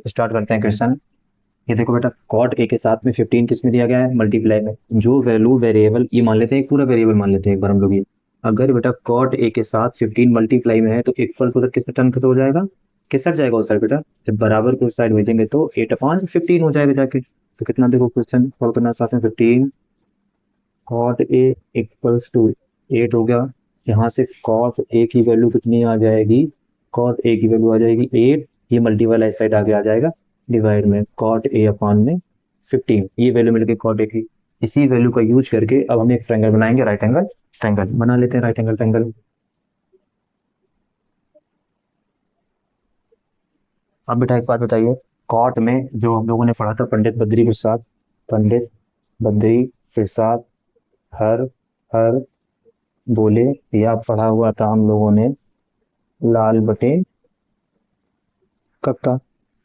Start करते हैं question. ये देखो बेटा, कॉट ए के साथ में 15 किस में दिया गया है, मल्टीप्लाई में। जो वैल्यू वेरिएबल ये मान लेते हैं, एक पूरा वेरिएबल मान लेते हैं एक बार हम लोग ये। अगर बेटा कॉट ए के साथ 15 मल्टीप्लाई में है तो इक्वल उधर किस टर्म हो जाएगा, किस साइड जाएगा उस साइड बेटा, जब बराबर को उस साइड भेजेंगे तो 8/15 हो जाएगा जाके। तो कितना, देखो क्वेश्चन सॉल्व करना चाहते हैं, 15 कॉट ए इक्वल्स टू 8 हो गया। यहाँ से कॉट ए की वैल्यू कितनी आ जाएगी, कॉट ए की वैल्यू आ जाएगी 8। ये मल्टीपल इस साइड आगे आ जाएगा, डिवाइड में कॉट ए अपॉन में 15, ये वैल्यू मिल गई कॉट ए की। इसी वैल्यू का यूज करके अब हम एक ट्रायंगल बनाएंगे, राइट एंगल ट्रायंगल बना लेते हैं, राइट एंगल ट्रायंगल। अब बेटा एक बात बताइए, कॉट में जो हम लोगों ने पढ़ा था पंडित बद्री प्रसाद, पंडित बद्री प्रसाद हर हर बोले, या पढ़ा हुआ था हम लोगों ने लाल बटे कक्का।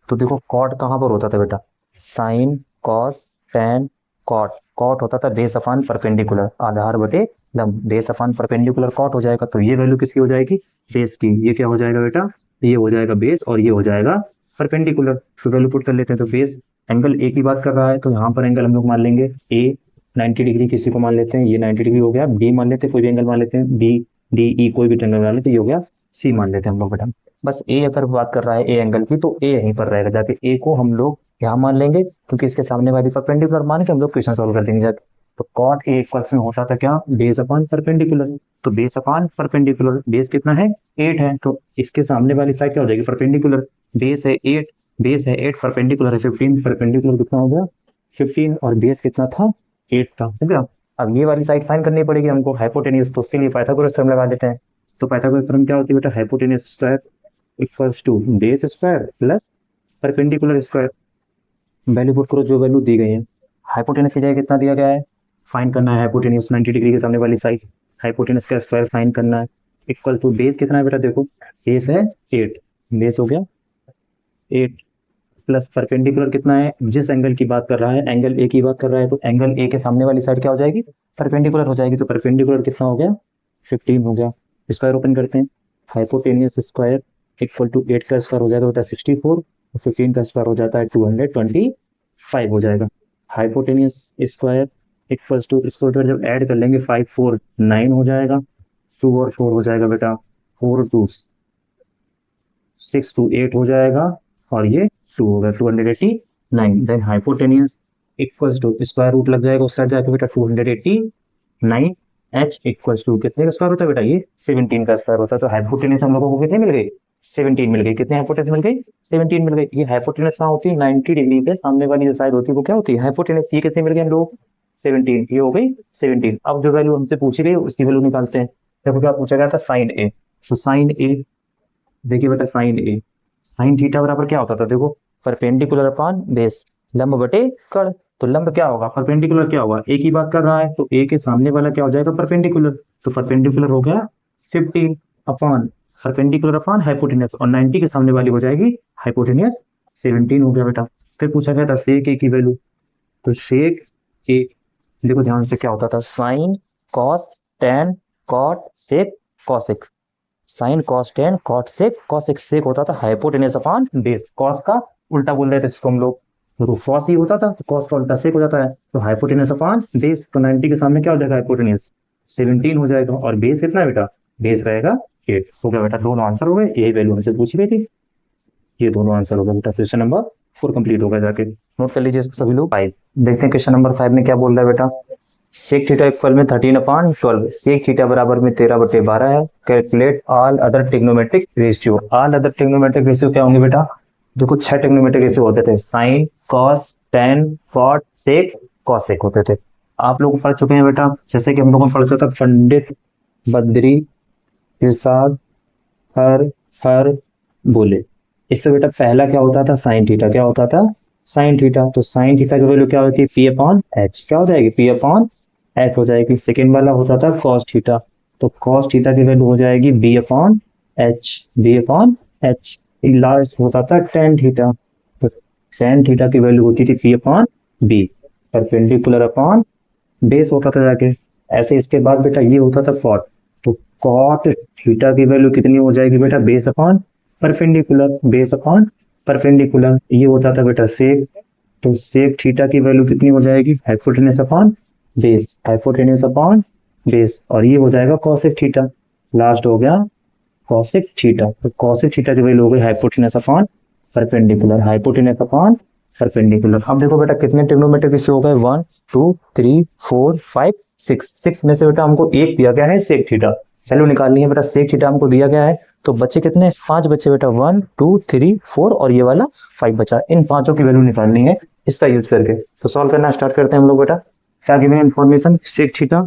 तो देखो कॉट कहाँ पर होता था बेटा, sine cos tan cot. Cot होता था बेस अपान परपेंडिकुलर, आधार बटे लंब। बेस अपान परपेंडिकुलर कॉट हो जाएगा, तो ये वैल्यू किसकी हो जाएगी, बेस की। ये क्या हो जाएगा बेटा, ये हो जाएगा बेस और ये हो जाएगा परपेंडिकुलर। तो वैल्यू पुट कर लेते हैं। तो बेस एंगल ए की बात कर रहा है, तो यहाँ पर एंगल हम लोग मान लेंगे ए 90 डिग्री, किसी को मान लेते हैं ये 90 डिग्री हो गया। बी मान लेते हैं, कोई भी एंगल मान लेते हैं, बी डी ई कोई भी एंगल मान लेते हैं, ये हो गया सी मान लेते हैं हम लोग बेटा। बस ए अगर बात कर रहा है ए एंगल की, तो ए यहीं पर रहेगा जाके। ए को हम लोग यहाँ मान लेंगे, क्योंकि इसके सामने वाली परपेंडिकुलर मान के हम लोग क्वेश्चन सॉल्व कर देंगे जाके। तो कॉट ए इक्वल्स में होता था क्या, बेस अपॉन परपेंडिकुलर। तो बेस अपॉन परपेंडिकुलर, बेस कितना है 8 है, तो इसके सामने वाली साइड क्या हो जाएगी, परपेंडिकुलर। बेस है 8, बेस है 8, परपेंडिकुलर है 15, परपेंडिकुलर कितना हो गया 15, और बेस कितना था 8 था, समझा। अब ये वाली साइड फाइंड करनी पड़ेगी हमको, हाइपोटेनियस। तो उसके लिए पाइथागोरस थ्योरम लगा देते हैं। तो पाइथागोरस थ्योरम क्या होती है बेटा, hypotenuse square equals to base square plus perpendicular square. Value put करो जो वैल्यू दी गई है। हाइपोटेनस की जगह कितना दिया गया है, फाइंड करना है हाइपोटेनस 90 डिग्री के सामने वाली साइड, हाइपोटेनस का स्क्वायर फाइंड करना है। इक्वल टू बेस कितना है बेटा, देखो बेस है 8, बेस हो गया 8 प्लस परपेंडिकुलर कितना है, जिस एंगल की बात कर रहा है एंगल ए की बात कर रहा है, तो एंगल ए के सामने वाली साइड क्या हो जाएगी, परपेंडिकुलर हो जाएगी। तो परपेंडिकुलर कितना हो गया 15 हो गया। स्क्वायर ओपन करते हैं, हाइपोटेनियस स्क्वायर इक्वल टू 8 का स्क्वायर हो जाएगा बेटा 64, 15 का स्क्वायर हो जाता है 225 हो जाएगा। हाइपोटेनियस स्क्वायर इक्वल्स टू, इसको जब ऐड कर लेंगे 5 4 9 हो जाएगा, 2 और 4 हो जाएगा बेटा 4 2 6 2 8 हो जाएगा, और ये 2 होगा 289। Then hypotenuse equals to, square root लग जाएगा उस साइड जाके बेटा 289। एच इक्वल्स टू कितने का स्क्वायर होता है बेटा, ये 17 का स्क्वायर होता है। तो हाइपोटेनियस हम लोगों को कितनी मिल गई, 17 मिल गई। कितने हाइपोटेनस मिल गई, 17 मिल गई। ये हाइपोटेनस कहाँ होती है, 90 डिग्री के सामने वाली जो साइड होती है वो क्या होती है, हाइपोटेनस। ये कितने मिल गए हम लोग 17, ये हो गई 17। अब जो वैल्यू हमसे पूछी गई उसकी वैल्यू निकालते हैं। देखो क्या पूछा गया था, साइन ए। तो साइन ए, देखिए बेटा साइन ए, साइन थीटा बराबर क्या होता था, देखो परपेंडिकुलर अपॉन बेस, लंब बटे कर्ण। तो लंब क्या होगा, परपेंडिकुलर क्या होगा, ए की बात कर रहा है तो ए के सामने वाला क्या हो जाएगा परपेंडिकुलर। तो परपेंडिकुलर हो गया 15 अपॉन परपेंडिकुलर अपॉन हाइपोटेनस, और 90 के सामने वाली हो जाएगी हाइपोटेनस 17 हो गया बेटा। फिर पूछा गया था सेक ए की वैल्यू। तो सेक ए, देखो ध्यान से क्या होता था, sine cos tan cot sec cosec, sine cos tan cot sec cosec. Sec होता था हाइपोटेनस अपॉन बेस, कॉस का उल्टा बोल रहे थे इसको हम लोग। तो कॉस ही होता था तो कॉस का उल्टा सेक हो जाता है। तो हाइपोटेनस अपॉन बेस, तो 90 के सामने क्या हो जाएगा, हाइपोटेनस 17 हो जाएगा, और बेस कितना है बेटा, बेस रहेगा 8 हो गया बेटा। दोनों आंसर हो गए, यही वैल्यू हमसे पूछी गई थी। ये दोनों आंसर हो गया बेटा। क्वेश्चन नंबर 4 कंप्लीट हो गया जाके, नोट कर लीजिए इसको सभी लोग। 5 देखते हैं क्वेश्चन नंबर 5 में क्या बोल रहा है बेटा। सेक थीटा इक्वल में 13/12, सेक थीटा बराबर में 13/12 है। Calculate all other trigonometric ratio. All other trigonometric ratio क्या होंगे बेटा, देखो 6 ट्रिग्नोमेट्रिक रेशियो होते थे, sine cos tan cot sec cosec होते थे। आप लोग पढ़ चुके हैं बेटा, जैसे कि हम लोगों ने पढ़ चुका था पंडित बद्री प्रसाद हर हर बोले। इससे बेटा पहला क्या होता था, साइन थीटा। क्या होता था, साइन थीटा। तो साइन थीटा की वैल्यू क्या होती है, पी अपॉन एच। क्या हो जाएगी, पी अपॉन एच हो जाएगी। सेकेंड वाला होता था कॉस थीटा, तो कॉस थीटा की वैल्यू हो जाएगी B upon H, B upon H. Last होता था टेन थीटा, तो टेन थीटा की वैल्यू होती थी P upon B, perpendicular upon base होता था जाके। ऐसे इसके बाद बेटा ये होता था कॉट, तो कॉट थीटा की वैल्यू कितनी हो जाएगी बेटा, base upon perpendicular, base upon perpendicular, ये होता था बेटा सेक। तो सेक थीटा की वैल्यू कितनी हो जाएगी, hypotenuse upon base, hypotenuse upon base, और ये हो जाएगा कॉसेक थीटा। लास्ट हो गया कॉसेक थीटा। तो कॉसेक थीटा की वैल्यू हो गई hypotenuse upon perpendicular, hypotenuse upon perpendicular. अब देखो बेटा कितने ट्रिग्नोमेट्रिक रेशियो हो गए, 1 2 3 4 5 6। 6 में से बेटा हमको एक दिया गया है सेक थीटा, वैल्यू निकालनी है बेटा। सेक थीटा हमको दिया गया है, तो बच्चे कितने, 5 बच्चे बेटा, 1 2 3 4 और ये वाला 5 बचा। इन पांचों की वैल्यू निकालनी है इसका यूज करके। तो सॉल्व करना स्टार्ट करते हैं हम लोग बेटा। क्या given information, sec theta,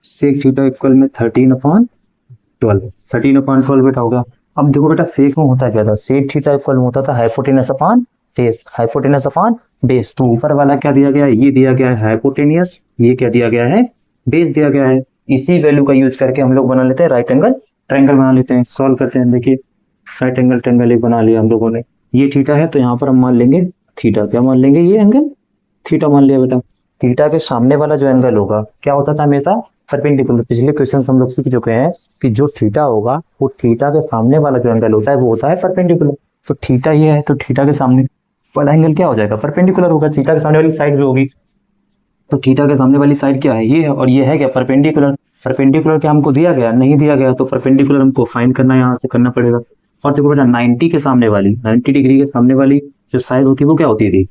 sec theta equal में 13/12, 13/12 बेटा होगा। अब देखो बेटा सेक में होता क्या था, सेक थीटा इक्वल में होता था hypotenuse upon base, hypotenuse upon base. तो ऊपर वाला क्या दिया गया है, ये दिया गया है हाइपोटेनियस, ये क्या दिया गया है, बेस दिया गया है। इसी वैल्यू का यूज करके हम लोग बना लेते हैं राइट एंगल ट्रायंगल बना लेते हैं। सॉल्व करते हैं, देखिए राइट एंगल ट्रायंगल एक बना लिया हम लोगों ने। ये थीटा है तो यहाँ पर हम मान लेंगे थीटा, क्या मान लेंगे, ये एंगल थीटा मान लिया बेटा। थीटा के सामने वाला जो एंगल होगा क्या होता था हमेशा, परपेंडिकुलर। पिछले क्वेश्चन हम लोग सीख चुके हैं कि जो थीटा होगा वो थीटा के सामने वाला जो एंगल होता है वो होता है परपेंडिकुलर। तो थीटा ये है, तो थीटा के सामने वाला एंगल क्या हो जाएगा, परपेंडिकुलर होगा। थीटा के सामने वाली साइड जो होगी, तो थीटा के सामने वाली साइड क्या है, ये है, और ये है क्या, परपेंडिकुलर। परपेंडिकुलर क्या हमको दिया गया, नहीं दिया गया, तो परपेंडिकुलर हमको फाइंड करना है, यहाँ से करना पड़ेगा। और देखो बेटा 90 के सामने वाली, 90 डिग्री के सामने वाली जो साइड होती है वो क्या होती थी,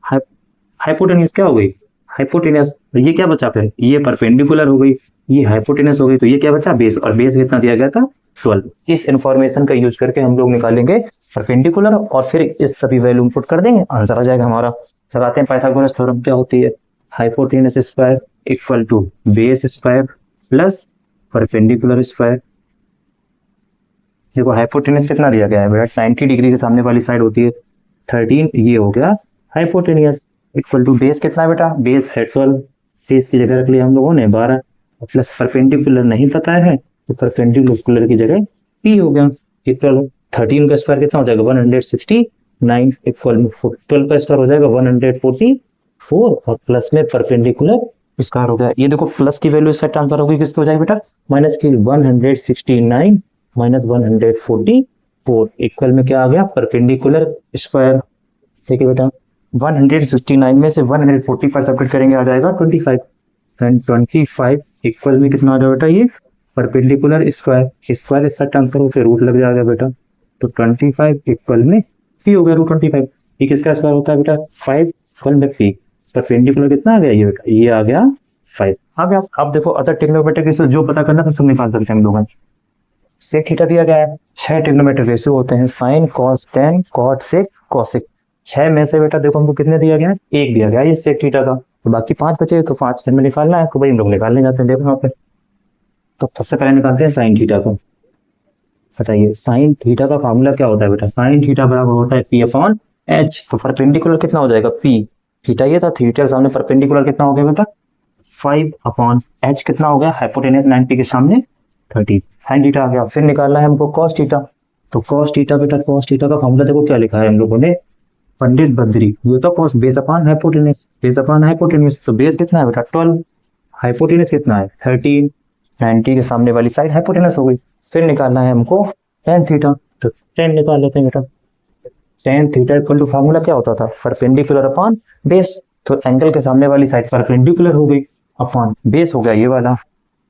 हाइपोटेनस क्या हो गई, हाइपोटेनस। ये क्या बचा फिर, ये परपेंडिकुलर हो गई, ये हाइपोटेनस हो गई, तो ये क्या बचा, बेस। और बेस कितना दिया गया था, 12। इस इंफॉर्मेशन का यूज करके हम लोग निकालेंगे परपेंडिकुलर और फिर इस सभी वैल्यू इनपुट कर देंगे, आंसर आ जाएगा हमारा। लगाते हैं पाइथागोरस थ्योरम, क्या होती है, hypotenuse square equal to base square plus perpendicular square. देखो हाइपोटेनस कितना दिया गया है बेटा, 90 डिग्री के सामने वाली साइड होती है 13, ये हो गया हाइपोटेनियस, इक्वल टू बेस कितना है बेटा, बेस है 12, बेस की जगह रख लिया हम लोगों ने 12, प्लस परपेंडिकुलर नहीं पता है तो परपेंडिकुलर की जगह p हो गया। इक्वल 13 का स्क्वायर कितना हो जाएगा 169, इक्वल 12 का स्क्वायर हो जाएगा 144, और प्लस में परपेंडिकुलर स्क्वायर हो गया। ये देखो प्लस की वैल्यू इससे ट्रांसफर होगी, किसकी हो जाएगी बेटा, माइनस की 169 माइनस 144, इक्वल में क्या आ गया, परपेंडिकुलर स्क्वायर। ठीक है बेटा, 169 में से 140 पर सब्ट्रैक्ट करेंगे आ जाएगा 25, एंड 25 इक्वल में कितना आ जाएगा बेटा, ये परपेंडिकुलर स्क्वायर। स्क्वायर इससे ट्रांसफर होकर रूट लग जाएगा बेटा, तो 25 इक्वल में p हो गया रूट 25। ये किसका स्क्वायर होता है बेटा, 5 इक्वल में p। परपेंडिकुलर कितना आ गया ये बेटा, ये आ गया 5 आ गया। अब देखो अदर ट्रिग्नोमेट्रिक रेशियो जो पता करना था सब निकाल सकते हैं हम लोग। सेक थीटा दिया गया है, 6 ट्रिग्नोमेट्रिक रेशियो होते हैं, sine cos tan cot sec cosec. 6 में से बेटा देखो हमको कितने दिया गया है, एक दिया गया है ये सेक थीटा का, तो बाकी 5 बचे, तो 5 में निकालना है, तो भाई हम लोग निकालने जाते हैं। देखो यहाँ पे, तो सबसे पहले निकालते हैं साइन थीटा को। बताइए साइन थीटा का फॉर्मूला क्या होता है बेटा, साइन थीटा बराबर होता है p अपॉन h। तो परपेंडिकुलर कितना हो जाएगा, p, थीटा ये था, थीटा के सामने परपेंडिकुलर कितना हो गया बेटा, 5 अपॉन h कितना हो गया, हाइपोटेनस 90 के सामने 30, साइन थीटा आ गया। फिर निकालना है हमको कॉस थीटा, तो कॉस थीटा बेटा, कॉस थीटा का फॉर्मूला देखो क्या लिखा है हम लोगों ने, पंडित बद्री, ये तो cos base upon hypotenuse, base upon hypotenuse, तो बेस कितना है बेटा 12, हाइपोटेनस कितना है 13, 90 के सामने वाली साइड हाइपोटेनस हो गई। फिर निकालना है हमको टेन थीटा, तो टेन निकाल लेते हैं बेटा। Tan theta equal to formula क्या होता था, परपेंडिकुलर अपॉन बेस, तो एंगल के सामने वाली साइड परपेंडिकुलर हो गई अपॉन बेस हो गया ये वाला,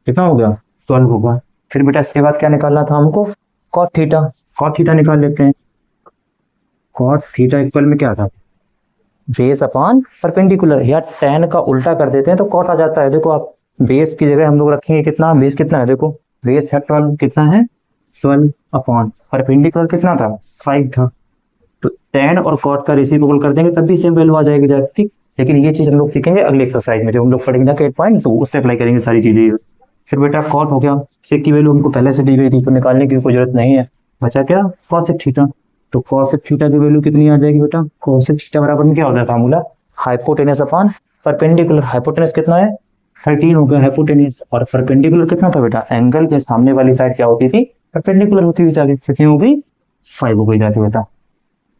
कितना हो गया 12 होगा। फिर बेटा इसके बाद क्या निकालना था हमको, कॉट थीटा, कॉट थीटा निकाल लेते हैं। कॉट थीटा इक्वल में क्या था, बेस अपॉन परपेंडिकुलर, या टेन का उल्टा कर देते हैं तो कॉट आ जाता है। देखो आप बेस की जगह हम लोग रखेंगे कितना, बेस कितना है, देखो बेस है 12, कितना है 12 अपॉन परपेंडिकुलर कितना था 5 था, तो टेन और कॉट का रेसिप्रोकल कर देंगे तब भी सेम वैल्यू आ जाएगी जाके, ठीक। लेकिन ये चीज हम लोग सीखेंगे अगले एक्सरसाइज में, जब हम लोग पढ़ेंगे जाके 8.2 उससे अप्लाई करेंगे सारी चीजें। फिर बेटा कॉट हो गया, सेक की वैल्यू हमको पहले से दी गई थी तो निकालने की कोई जरूरत नहीं है, बचा क्या कॉसेक थीटा। तो कॉसेक थीटा की वैल्यू कितनी आ जाएगी बेटा, कॉसेक थीटा बराबर में क्या होता है formula, hypotenuse upon perpendicular, hypotenuse कितना है 13 हो गया हाइपोटेनस, और परपेंडिकुलर कितना था बेटा, एंगल के सामने वाली साइड क्या होती थी, परपेंडिकुलर होती थी जाके, कितनी हो गई 5 हो गई जाके बेटा।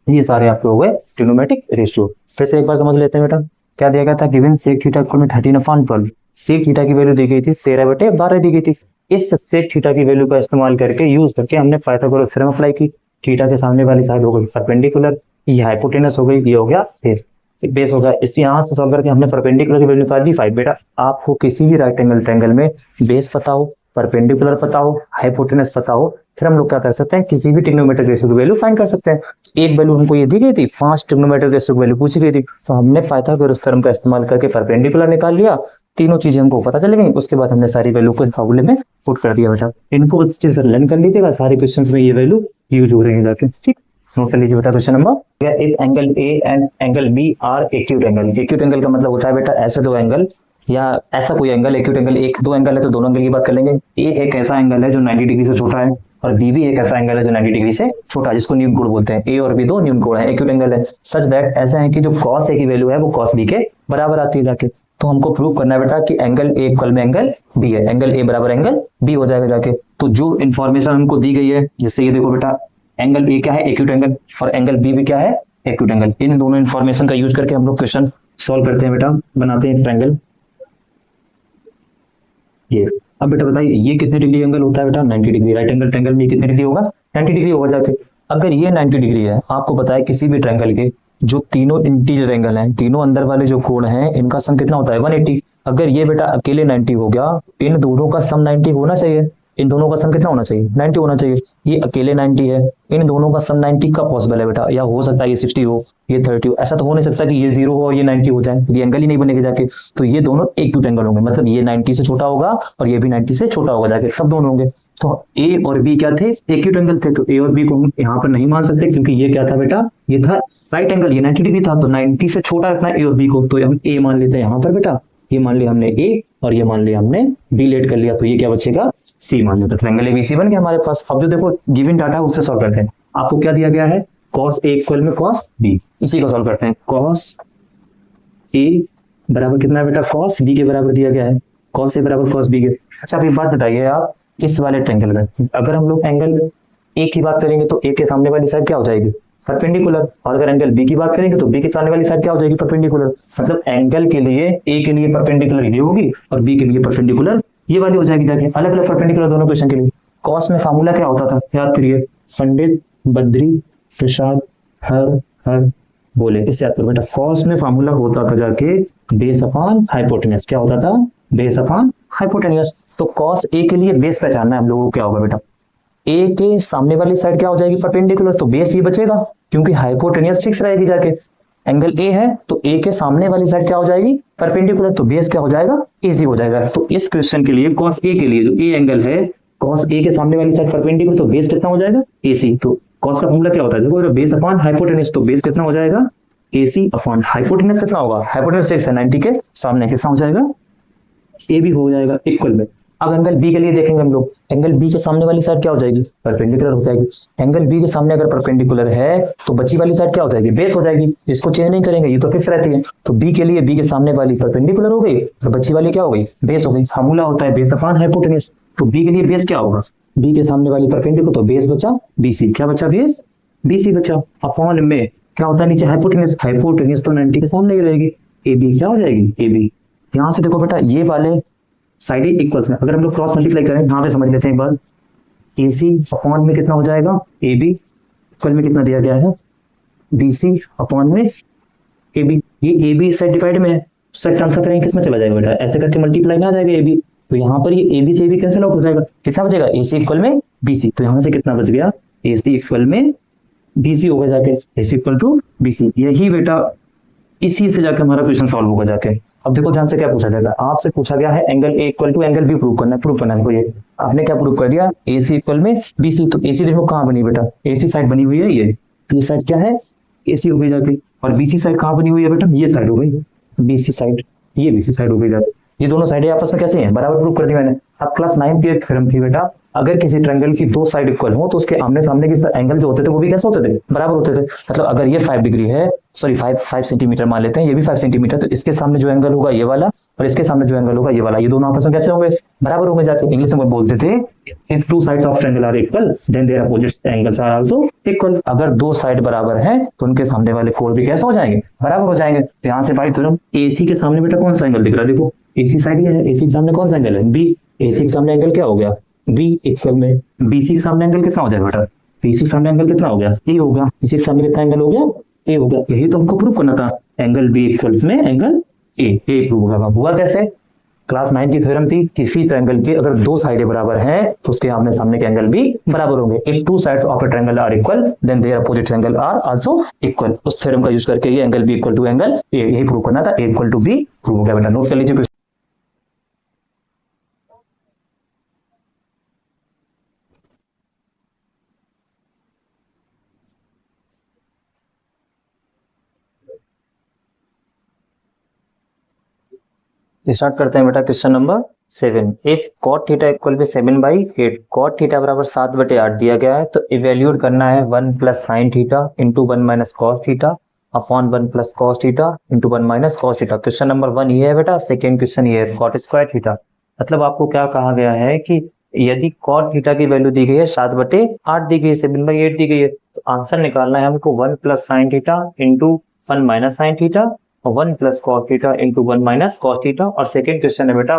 ये सारे आपके हो गए ट्रिग्नोमेट्रिक रेशियो। फिर से एक बार समझ लेते हैं बेटा, क्या दिया गया था, गिवन सेक थीटा इक्वल में 13/12, सेक थीटा की वैल्यू दी गई थी 13/12 दी गई थी, इस सेक थीटा की वैल्यू का इस्तेमाल करके यूज करके हमने पाइथागोरस थ्योरम अप्लाई की। थीटा के सामने वाली साइड हो गई परपेंडिकुलर, ये हाइपोटेनस हो गई, ये हो गया बेस, बेस हो गया। इसलिए यहाँ से सॉल्व करके हमने परपेंडिकुलर की वैल्यू निकाल दी 5। बेटा आपको किसी भी राइट एंगल ट्रायंगल में बेस पता हो, परपेंडिकुलर पता हो, हाइपोटेनस पता हो, फिर हम लोग क्या कर सकते हैं, किसी भी ट्रिग्नोमेट्रिक रेशियो की वैल्यू फाइंड कर सकते हैं। एक वैल्यू हमको ये दी गई थी, 5 ट्रिग्नोमेट्रिक रेशियो की वैल्यू पूछी गई थी, तो हमने पाइथागोरस थ्योरम का इस्तेमाल करके परपेंडिकुलर निकाल लिया, तीनों चीजें हमको पता चल गई। उसके बाद हमने सारी वैल्यू को फॉर्मूले में पुट कर दिया। बेटा इनको अच्छे से लर्न कर लीजिएगा, सारे क्वेश्चंस में ये वैल्यू यूज हो रही है जाके, ठीक। नोट कर लीजिए बेटा question number, if angle A and angle B are acute angle. Acute angle का मतलब होता है बेटा ऐसे दो एंगल या ऐसा कोई एंगल, एक्यूट एंगल, एक दो एंगल है तो दोनों एंगल की बात कर लेंगे। ए एक ऐसा एंगल है जो 90 डिग्री से छोटा है और बी भी एक ऐसा एंगल है जो 90 डिग्री से छोटा है, जिसको न्यून कोण बोलते हैं। ए और बी दो न्यून कोण है, एक्यूट एंगल है। सच दैट ऐसा है कि जो cos ए की वैल्यू है वो cos बी के बराबर आती है जाके। तो हमको प्रूव करना है बेटा कि एंगल ए इक्वल में एंगल बी है, एंगल ए बराबर एंगल बी हो जाएगा जाके। तो जो इन्फॉर्मेशन हमको दी गई है, जैसे ये देखो बेटा, एंगल ए क्या है, एक्यूट एंगल, और एंगल बी भी क्या है, एक्यूट एंगल। इन दोनों इन्फॉर्मेशन का यूज करके हम लोग क्वेश्चन सॉल्व करते हैं बेटा, बनाते हैं ट्रायंगल। ये अब बेटा बताइए ये कितने डिग्री एंगल होता है बेटा, 90 डिग्री। राइट एंगल ट्रायंगल में कितने डिग्री होगा, 90 डिग्री होगा जाके। अगर ये 90 डिग्री है, आपको पता है किसी भी ट्रायंगल के जो तीनों इंटीरियर एंगल हैं, तीनों अंदर वाले जो कोण हैं, इनका सम कितना होता है, 180। अगर ये बेटा अकेले 90 हो गया, इन दोनों का सम 90 होना चाहिए। इन दोनों का सम कितना होना चाहिए, 90 होना चाहिए। ये अकेले 90 है, इन दोनों का सम 90 कब पॉसिबल है बेटा, या हो सकता है ये 60 हो, ये 30 हो, ऐसा तो हो नहीं सकता कि ये 0 हो और ये 90 हो जाए, ये एंगल ही नहीं बनेगा जाके। तो ये दोनों एक्यूट एंगल होंगे, मतलब ये 90 से छोटा होगा और ये भी 90 से छोटा होगा जाके, तब दोनों होंगे। तो ए और बी क्या थे, एक्यूट एंगल थे। तो ए और बी को हम यहाँ पर नहीं मान सकते, क्योंकि ये क्या था बेटा, ये था राइट एंगल, ये 90 डिग्री था, तो 90 से छोटा रखना ए और बी को। तो हम ए मान लेते हैं यहाँ पर बेटा, ये मान लिया हमने ए और ये मान लिया हमने बी, लेट कर लिया, तो ये क्या बचेगा, सी मान लिया। तो ट्रायंगल एबीसी बन गया हमारे पास। अब जो देखो गिवन डाटा है उससे सॉल्व करते हैं। आपको क्या दिया गया है, cos ए इक्वल में cos b, इसी को सॉल्व करते हैं। cos ए बराबर कितना है बेटा, cos b के बराबर दिया गया है, cos ए बराबर cos b के। अच्छा अब एक बात बताइए आप, इस वाले ट्रायंगल में अगर हम लोग एंगल ए की बात करेंगे तो ए के सामने वाली साइड क्या हो जाएगी, परपेंडिकुलर, और अगर एंगल बी की बात करेंगे तो बी के सामने वाली साइड क्या हो जाएगी, परपेंडिकुलर। मतलब एंगल के लिए ए के लिए परपेंडिकुलर ये होगी और बी के लिए परपेंडिकुलर ये वाली हो जाएगी जाके, अलग अलग परपेंडिकुलर दोनों क्वेश्चन के लिए। कॉस में फार्मूला क्या होता था, याद करिए, पंडित बद्री प्रसाद हर हर बोले, इससे याद करो बेटा। कॉस में फार्मूला होता था जाके बेस अपॉन हाइपोटेनस, क्या होता था, बेस अपॉन हाइपोटेनस। तो कॉस ए के लिए बेस पहचानना है हम लोगों को, क्या होगा बेटा, ए के सामने वाली साइड क्या हो जाएगी, परपेंडिकुलर, तो बेस ये बचेगा, क्योंकि हाइपोटेनस फिक्स रहेगी जाके। एंगल ए है तो ए के सामने वाली साइड क्या हो जाएगी, परपेंडिकुलर, तो बेस क्या हो जाएगा, एसी हो जाएगा। तो इस क्वेश्चन के लिए cos ए के लिए जो ए एंगल है, cos ए के सामने वाली साइड परपेंडिकुलर, तो बेस कितना हो जाएगा, एसी। तो cos का फॉर्मूला क्या होता है, देखो बेस अपॉन हाइपोटेनस, तो बेस कितना हो जाएगा, एसी अपॉन हाइपोटेनस कितना होगा, हाइपोटेनस 6 है, 90 के सामने कितना हो जाएगा, ए भी हो जाएगा इक्वल में। अब एंगल बी के लिए देखेंगे हम लोग, एंगल बी के सामने वाली साइड क्या हो जाएगी, परपेंडिकुलर हो जाएगी। एंगल बी के सामने अगर परपेंडिकुलर है तो बची वाली साइड क्या हो जाएगी, बेस हो जाएगी, इसको चेंज नहीं करेंगे, ये तो फिक्स रहती है। तो बी के लिए बी के सामने वाली परपेंडिकुलर हो गई और बची वाली क्या हो गई, बेस हो गई। फार्मूला होता है बेस अपॉन हाइपोटेनस, तो बी के लिए बेस क्या होगा, बी के सामने वाली परपेंडिकुलर, तो बेस बचा बीसी, क्या बचा, बेस बीसी बचा। अपॉन में क्या होता है नीचे हाइपोटेनस, हाइपोटेनस तो 90 के सामने ही रहेगी, ए बी क्या हो जाएगी, ए बी। यहाँ से देखो बेटा ये वाले साइड इक्वल्स में अगर हम लोग क्रॉस मल्टीप्लाई करें, यहाँ पे समझ लेते हैं एक बार, ए सी अपॉन में कितना हो जाएगा, ए बी इक्वल में कितना दिया गया है, बी सी अपॉन में ए बी। ये ए बी इस साइड डिवाइड में है, उस साइड ट्रांसफर करेंगे किसमें चला जाएगा बेटा, ऐसे करके मल्टीप्लाई ना आ जाएगा ए बी, तो यहाँ पर ये ए बी से ए बी कैंसिल आउट हो जाएगा, कितना बचेगा, ए सी इक्वल में बी सी। तो यहाँ से कितना बच गया, ए सी इक्वल में बी सी होगा जाके, ए सी इक्वल टू बी सी। यही बेटा इसी से जाके हमारा क्वेश्चन सॉल्व होगा जाके। अब देखो ध्यान से क्या पूछा जाएगा, आपसे पूछा गया है angle A equal to angle B prove करना है, प्रूव करना है। ये आपने क्या प्रूव कर दिया, ए सी इक्वल में बी सी। तो ए सी देखो कहाँ बनी बेटा, ए सी साइड बनी हुई है, ये साइड क्या है, ए सी हो गई जाके, और बी सी साइड कहाँ बनी हुई है बेटा, ये साइड हो गई बी सी साइड, ये बी सी साइड हो गई जाके। ये दोनों साइडें आपस में कैसे हैं, बराबर प्रूव कर दी मैंने। अब क्लास 9 की एक थ्योरम थी बेटा, अगर किसी ट्रायंगल की दो साइड इक्वल हो तो उसके आमने सामने के एंगल जो होते थे वो भी कैसे होते थे, बराबर होते थे। मतलब अगर ये 5 डिग्री है, सॉरी 5 सेंटीमीटर मान लेते हैं, ये भी 5 सेंटीमीटर, तो इसके सामने जो एंगल होगा ये वाला और इसके सामने जो एंगल होगा ये वाला, ये दोनों आपस में कैसे होंगे, बराबर होंगे जाके। इंग्लिश में बोलते थे if two sides of triangle are equal then their opposite angles are also equal. अगर दो साइड बराबर है तो उनके सामने वाले कोण भी कैसे हो जाएंगे, बराबर हो जाएंगे। तो यहाँ से भाई थ्योरम, एसी के सामने बेटा कौन सा एंगल दिख रहा है, देखो एसी साइड ये है, एसी के सामने कौन सा एंगल है, बी। एसी के सामने एंगल क्या हो गया, बी इक्वल में बीसी के सामने एंगल कितना हो जाएगा बेटा, बीसी के सामने एंगल कितना हो गया, ए हो गया। इसी के सामने कितना एंगल हो गया, ए हो गया। यही तो हमको प्रूव करना था, एंगल बी इक्वल्स में एंगल ए प्रूव होगा। हुआ कैसे, क्लास 9 की थ्योरम थी, किसी ट्रायंगल के अगर दो साइडें बराबर हैं तो उसके आमने सामने के एंगल भी बराबर होंगे। If two sides of a triangle are equal then their opposite angle are also equal. उस थ्योरम का यूज करके ये angle B equal to angle A, यही प्रूव करना था। A equal to B prove हो गया बेटा, नोट कर लीजिए। स्टार्ट करते हैं बेटा question number 7। If cot theta equal to 7/8, cot theta बराबर 7/8 दिया गया है, तो इवेल्यूएट करना है 1 plus sine theta into 1 minus cos theta upon 1 plus cos theta into 1 minus cos theta. Question number 1 ये है बेटा। सेकेंड क्वेश्चन ये है cot स्क्वायर थीटा। मतलब आपको क्या कहा गया है कि यदि cot थीटा की वैल्यू दी गई है 7/8 दी गई है, 7/8 दी गई है, तो आंसर निकालना है हमको 1 plus sine theta into 1 minus sine theta और 1 plus cos theta into 1 minus cos theta. और सेकेंड क्वेश्चन है बेटा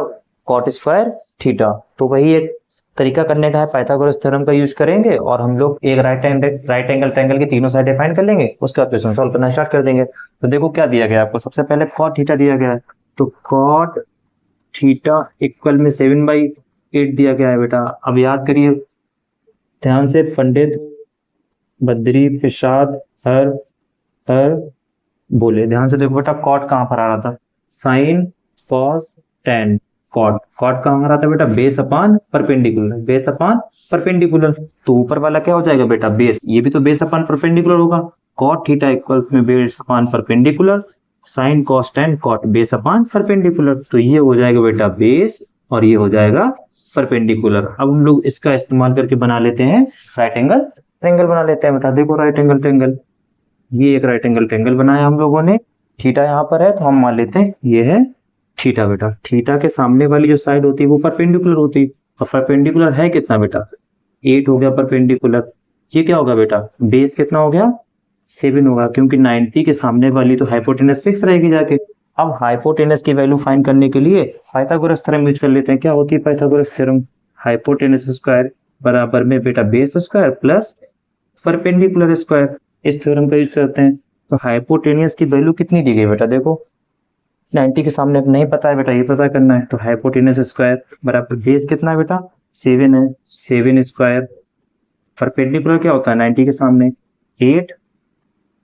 कॉट स्क्वायर थीटा। तो वही एक तरीका करने का है, पाइथागोरस थ्योरम का यूज करेंगे और हम लोग एक राइट एंगल ट्रायंगल की तीनों साइड फाइंड कर लेंगे, उसके बाद क्वेश्चन सॉल्व करना स्टार्ट कर देंगे। तो देखो क्या दिया गया आपको, सबसे पहले कॉट थीटा दिया गया है, तो कॉट थीटा इक्वल में 7/8 दिया गया है बेटा। अब याद करिए ध्यान से, पंडित बद्री प्रसाद हर बोले, ध्यान से देखो बेटा कॉट कहां पर आ रहा था, साइन कॉस टेन। कॉट कहां आ रहा था बेटा, base upon perpendicular, base upon perpendicular. तो ऊपर वाला क्या हो जाएगा बेटा, बेस, ये भी तो बेस अपान परपेंडिकुलर होगा। कॉट थीटा इक्वल में base upon perpendicular, sine cos tan cot base upon perpendicular. तो ये हो जाएगा बेटा बेस और ये हो जाएगा परपेंडिकुलर। अब हम लोग इसका इस्तेमाल करके बना लेते हैं राइट एंगल ट्रायंगल बना लेते हैं बेटा। देखो राइट एंगल ट्रायंगल, ये एक राइट एंगल ट्रायंगल बनाया हम लोगों ने, थीटा यहाँ पर है तो हम मान लेते हैं ये है थीटा बेटा। थीटा के सामने वाली जो साइड होती है वो परपेंडिकुलर होती है, और परपेंडिकुलर है कितना बेटा, 8 हो गया परपेंडिकुलर। ये क्या होगा बेटा, बेस कितना हो गया, 7 होगा, क्योंकि 90 के सामने वाली तो हाइपोटेनस फिक्स रहेगी जाके। अब हाइपोटेनस की वैल्यू फाइंड करने के लिए पाइथागोरस थ्योरम यूज कर लेते हैं। क्या होती है पाइथागोरस थ्योरम, हाइपोटेनस स्क्वायर बराबर में बेटा base square plus perpendicular square. इस थ्योरम का यूज करते हैं। तो हाइपोटेनियस की वैल्यू कितनी दी गई बेटा, देखो 90 के सामने नहीं पता है बेटा, ये पता करना है। तो हाइपोटेनियस स्क्वायर बराबर बेस कितना है बेटा 7 है, 7 स्क्वायर, परपेंडिकुलर क्या होता है 90 के सामने 8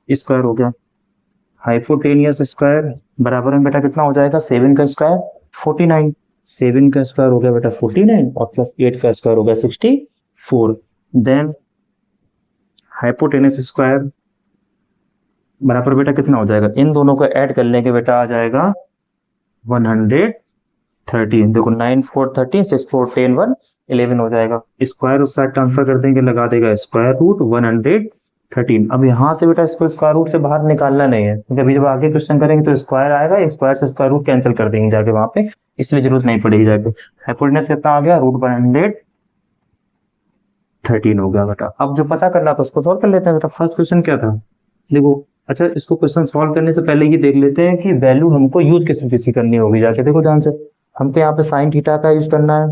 स्क्वायर हो गया। हाइपोटेनियस स्क्वायर बराबर में बेटा कितना हो जाएगा, 7 का स्क्वायर 49, 7 का स्क्वायर हो गया बेटा 49 और प्लस 8 का स्क्वायर हो गया 64। देन हाइपोटेनस स्क्वायर बराबर बेटा कितना हो जाएगा, इन दोनों को ऐड करने के बेटा आ जाएगा 113। देखो 9 4 13 6 4 10 1 11 हो जाएगा। स्क्वायर उस साइड ट्रांसफर कर देंगे, लगा देगा स्क्वायर रूट 113। अब यहाँ से बेटा इसको स्क्वायर रूट से बाहर निकालना नहीं है, क्योंकि अभी जब आगे क्वेश्चन करेंगे तो स्क्वायर आएगा, स्क्वायर से स्क्वायर रूट कैंसिल कर देंगे जाके वहां पे, इसलिए जरूरत नहीं पड़ेगी जाके। हाइपोटेनस कितना आ गया, रूट 113 हो गया बेटा। अब जो पता करना था उसको सॉल्व कर लेते हैं बेटा। फर्स्ट क्वेश्चन क्या था, देखो अच्छा इसको क्वेश्चन सॉल्व करने से पहले ये देख लेते हैं कि वैल्यू हमको यूज किसी करनी होगी जाके। देखो ध्यान से, हमको यहाँ पे साइन थीटा का यूज करना है,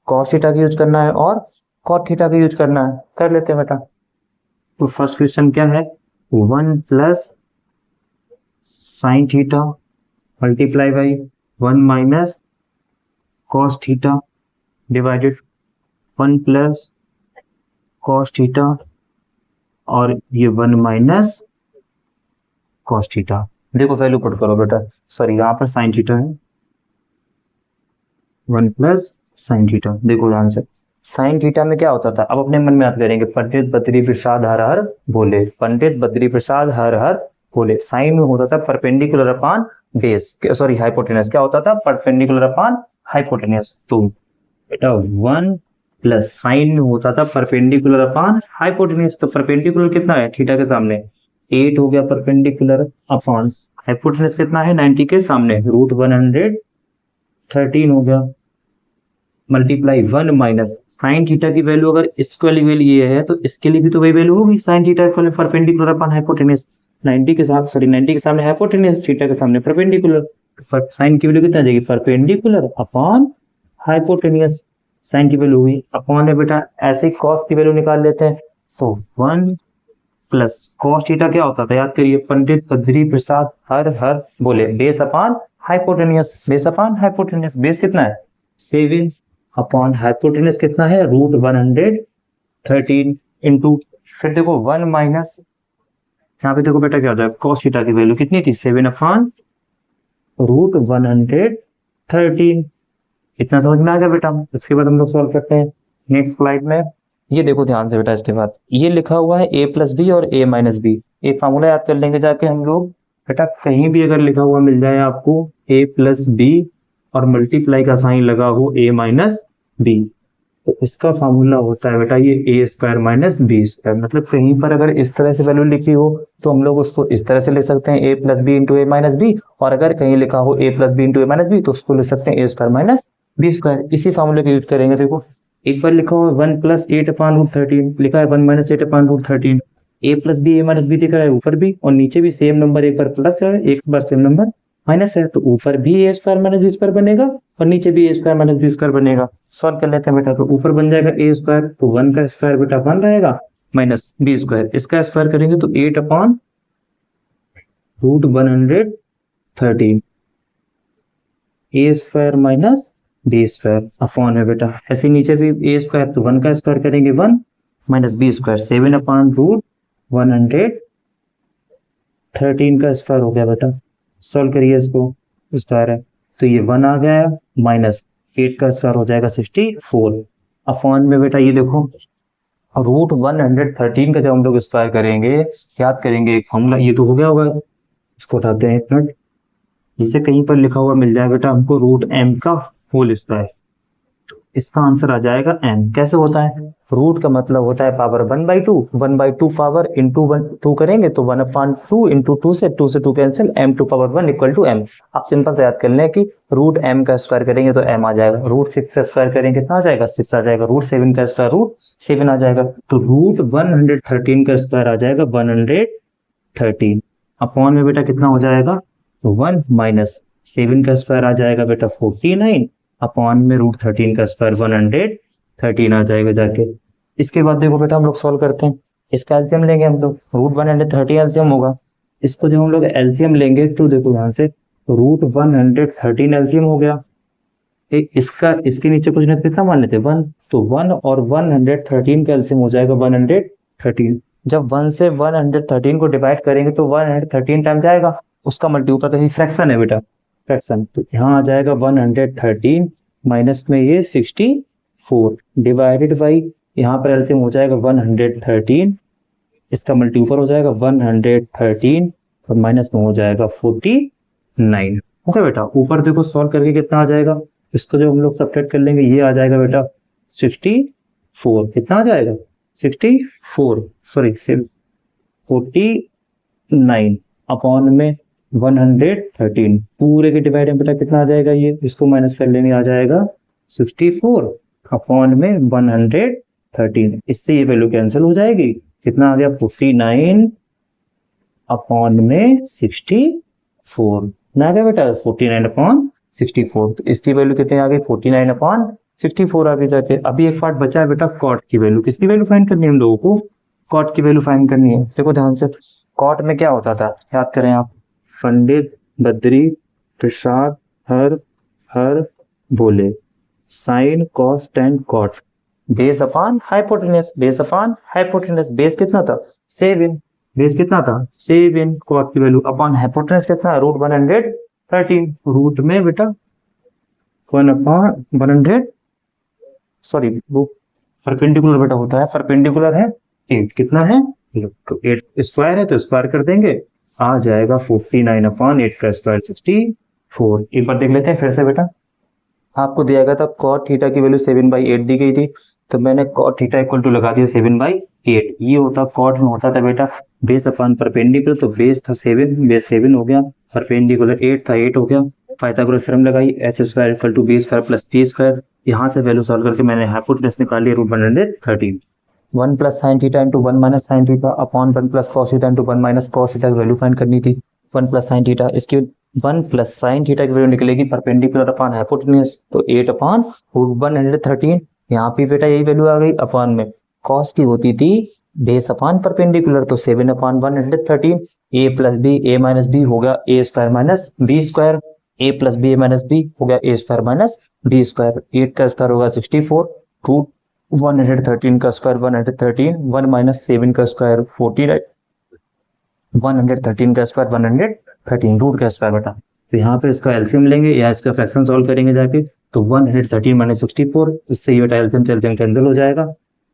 कॉस थीटा का यूज करना है और कॉट थीटा का यूज करना है, कर लेते हैं बेटा। तो फर्स्ट क्वेश्चन क्या है, 1 plus sine theta multiply by 1 minus cos theta divided 1 plus cos theta और ये 1 माइनस कॉस थीटा। देखो वैल्यू पुट करो बेटा, सॉरी यहाँ पर साइन थीटा है, 1 प्लस साइन थीटा। देखो ध्यान से, साइन थीटा में क्या होता था, अब अपने मन में याद करेंगे, पंडित बद्री प्रसाद हर हर बोले, पंडित बद्री प्रसाद हर हर बोले। साइन में होता था परपेंडिकुलर अपान बेस, सॉरी हाइपोटेनस, क्या होता था परपेंडिकुलर अपान हाइपोटेनस। तो बेटा 1 प्लस साइन में होता था परपेंडिकुलर अपान हाइपोटेनस। तो परपेंडिकुलर कितना है थीटा के सामने 8 हो गया परपेंडिकुलर, अपॉन हाइपोटेनस कितना है 90 के सामने रूट 113। 13 हो गया, मल्टीप्लाई 1 माइनस साइन थीटा की वैल्यू अगर इसके वाली वैल्यू ये है तो इसके लिए भी तो वही वैल्यू होगी, sine theta perpendicular upon hypotenuse. 90 के साथ 90 के सामने हाइपोटेन्यूज, थीटा के सामने परपेंडिकुलर, साइन की वैल्यू कितना आ जाएगी, परपेंडिकुलर अपॉन हाइपोटेन्यूज। साइन की वैल्यू हुई अपॉन है बेटा, ऐसे ही कॉस की वैल्यू निकाल लेते हैं तो 1 प्लस कॉस थीटा क्या होता था याद करिए, पंडित बद्री प्रसाद हर बोले, base upon hypotenuse, base upon hypotenuse, base कितना है 7 अपॉन हाइपोटेन्यूज कितना है √113 इंटू, फिर देखो 1 माइनस, यहाँ पे देखो बेटा क्या होता है, कॉस थीटा की वैल्यू कितनी थी 7 अपॉन √113। इतना समझ में आ गया बेटा। इसके बाद हम लोग सॉल्व करते हैं नेक्स्ट स्लाइड में। ये देखो ध्यान से बेटा, इसके बाद ये लिखा हुआ है a प्लस बी और a माइनस बी, एक फार्मूला याद कर लेंगे जाके हम लोग बेटा, कहीं भी अगर लिखा हुआ मिल जाए आपको a प्लस बी और मल्टीप्लाई का साइन लगा हो a माइनस बी, तो इसका फार्मूला होता है बेटा ये a square minus B square. मतलब कहीं पर अगर इस तरह से वैल्यू लिखी हो तो हम लोग उसको इस तरह से लिख सकते हैं a plus B into A minus B, और अगर कहीं लिखा हो a plus B into A minus B तो उसको लिख सकते हैं a square minus B square. इसी फार्मूले का यूज करेंगे। देखो एक बार लिखा हुआ है 1 प्लस 8 अपॉन √13, लिखा है 1 minus 8 upon √13, a plus B A minus B दिख रहा है ऊपर भी और नीचे भी सेम नंबर, एक बार प्लस है एक बार सेम नंबर माइनस है, तो ऊपर भी a square minus B square बनेगा और नीचे भी a square minus B square बनेगा। सॉल्व कर लेते हैं बेटा, तो ऊपर बन जाएगा a स्क्वायर, तो 1 का स्क्वायर बेटा 1 रहेगा माइनस बी स्क्वायर, इसका स्क्वायर करेंगे तो 8 upon √113 a square minus B square upon है बेटा, ऐसे नीचे भी a स्क्वायर, तो 1 का स्क्वायर करेंगे 1 माइनस बी स्क्वायर, 7 अपॉन √113 का स्क्वायर हो गया बेटा। सॉल्व करिए इसको, स्क्वायर है तो ये 1 आ गया माइनस 8 का स्क्वायर हो जाएगा 64 अपॉन में बेटा, ये देखो √113 का जब हम लोग स्क्वायर करेंगे, याद करेंगे एक फॉर्मूला, ये तो हो गया होगा, इसको उठाते हैं 1 मिनट, जिसे कहीं पर लिखा हुआ मिल जाए बेटा हमको √m का होल स्क्वायर, तो इसका आंसर आ जाएगा m। कैसे होता है, रूट का मतलब होता है पावर 1/2, 1/2 पावर इंटू 2 करेंगे तो 1/2 इंटू 2 से 2 cancel, m2 power 1 equal to m। आप सिंपल से याद कर लें कि √m का स्क्वायर करेंगे तो m आ जाएगा, √6 का स्क्वायर करेंगे कितना आ जाएगा 6 आ जाएगा, √7 का स्क्वायर √7 आ जाएगा, तो √113 का स्क्वायर आ जाएगा 113 अपॉन में बेटा कितना हो जाएगा, तो 1 माइनस 7 का स्क्वायर आ जाएगा बेटा 49 अपॉन में √13 का स्क्वायर 113 आ जाएगा जाके। इसके बाद देखो बेटा हम लोग सॉल्व करते हैं, इसका एलसीएम लेंगे हम लोग, √113 एलसीएम होगा, इसको जब हम लोग एलसीएम लेंगे तो देखो यहाँ से √113 एलसीएम हो गया, इसका इसके नीचे कुछ नहीं तो कितना मान लेते 1, तो 1 और 113 का एलसीएम हो जाएगा 113। जब 1 से 113 को डिवाइड करेंगे तो 113 टाइम जाएगा, उसका मल्टीपल कहीं फ्रैक्शन है बेटा, फ्रैक्शन, तो यहाँ आ जाएगा 113 माइनस में ये 64 डिवाइडेड बाई, यहाँ पर एलसीएम हो जाएगा 113, इसका मल्टीपल हो जाएगा 113 और माइनस में हो जाएगा 49। ओके बेटा, ऊपर देखो सॉल्व करके कितना आ जाएगा, इसको जब हम लोग सब्ट्रैक्ट कर लेंगे ये आ जाएगा बेटा 64, कितना आ जाएगा 64 सॉरी 49 अपॉन में 113, पूरे के डिवाइड में बेटा कितना आ जाएगा, ये इसको माइनस कर लेंगे आ जाएगा 64 अपॉन में 113, इससे ये वैल्यू कैंसिल हो जाएगी, कितना आ गया 49 अपॉन में 64 ना आ गया बेटा 49 अपॉन 64, तो इसकी वैल्यू कितनी आ गई 49 अपॉन 64 आगे जाके। अभी एक पार्ट बचा है बेटा कॉट की वैल्यू, किसकी वैल्यू फाइंड करनी है हम लोगों को, कॉट की वैल्यू फाइंड करनी है। देखो ध्यान से, कॉट में क्या होता था याद करें आप, पंडित बद्री प्रसाद हर बोले, sine cos tan cot, base upon hypotenuse, base upon hypotenuse, base कितना था 7, बेस कितना था 7, कॉट की वैल्यू अपॉन हाइपोटेन्यूज कितना √113, रूट में बेटा 1 अपॉन 100 सॉरी वो परपेंडिकुलर बेटा होता है, परपेंडिकुलर है 8, कितना है तो 8 स्क्वायर है तो स्क्वायर कर देंगे, आ जाएगा 49 अपॉन 8 का स्क्वायर 64। एक बार देख लेते हैं फिर से बेटा, आपको दिया गया था कॉट थीटा की वैल्यू 7/8 दी गई थी, तो मैंने कॉट थीटा इक्वल टू लगा दिया 7/8। ये होता कॉट में होता था बेटा बेस अपॉन परपेंडिकुलर, तो बेस था 7, बेस 7 हो गया, परपेंडिकुलर 8 था 8 हो गया, पाइथागोरस थ्योरम लगाई, H square equal to B square plus P square. यहाँ से वैल्यू सॉल्व करके मैंने हाइपोटेनस निकाल लिया √113। 1 plus sine theta into 1 minus sine theta upon 1 plus cos theta into 1 minus cos theta की वैल्यू फाइंड करनी थी। 1 प्लस साइन थीटा, इसकी 1 प्लस साइन थीटा की वैल्यू निकलेगी परपेंडिकुलर अपॉन हाइपोटेनस, तो 8 अपॉन √113। यहाँ पे बेटा यही वैल्यू आ गई। अपॉन में कॉस की होती थी बेस अपॉन परपेंडिकुलर, तो 7 upon 113। A plus B A minus B हो गया ए square minus B square, A plus B A minus B हो गया ए स्क्वायर माइनस बी स्क्वायर। 8 का स्क्वायर होगा 64, 113 का स्क्वायर 113, 1 माइनस 7 का स्क्वायर 49, 113 का स्क्वायर 113 रूट का स्क्वायर बेटा। तो यहाँ पे इसका एलसीएम लेंगे या इसका फ्रैक्शन सॉल्व करेंगे जाके, तो 113 माइनस 64, इससे ये बेटा एलसीएम कैंसिल हो जाएगा।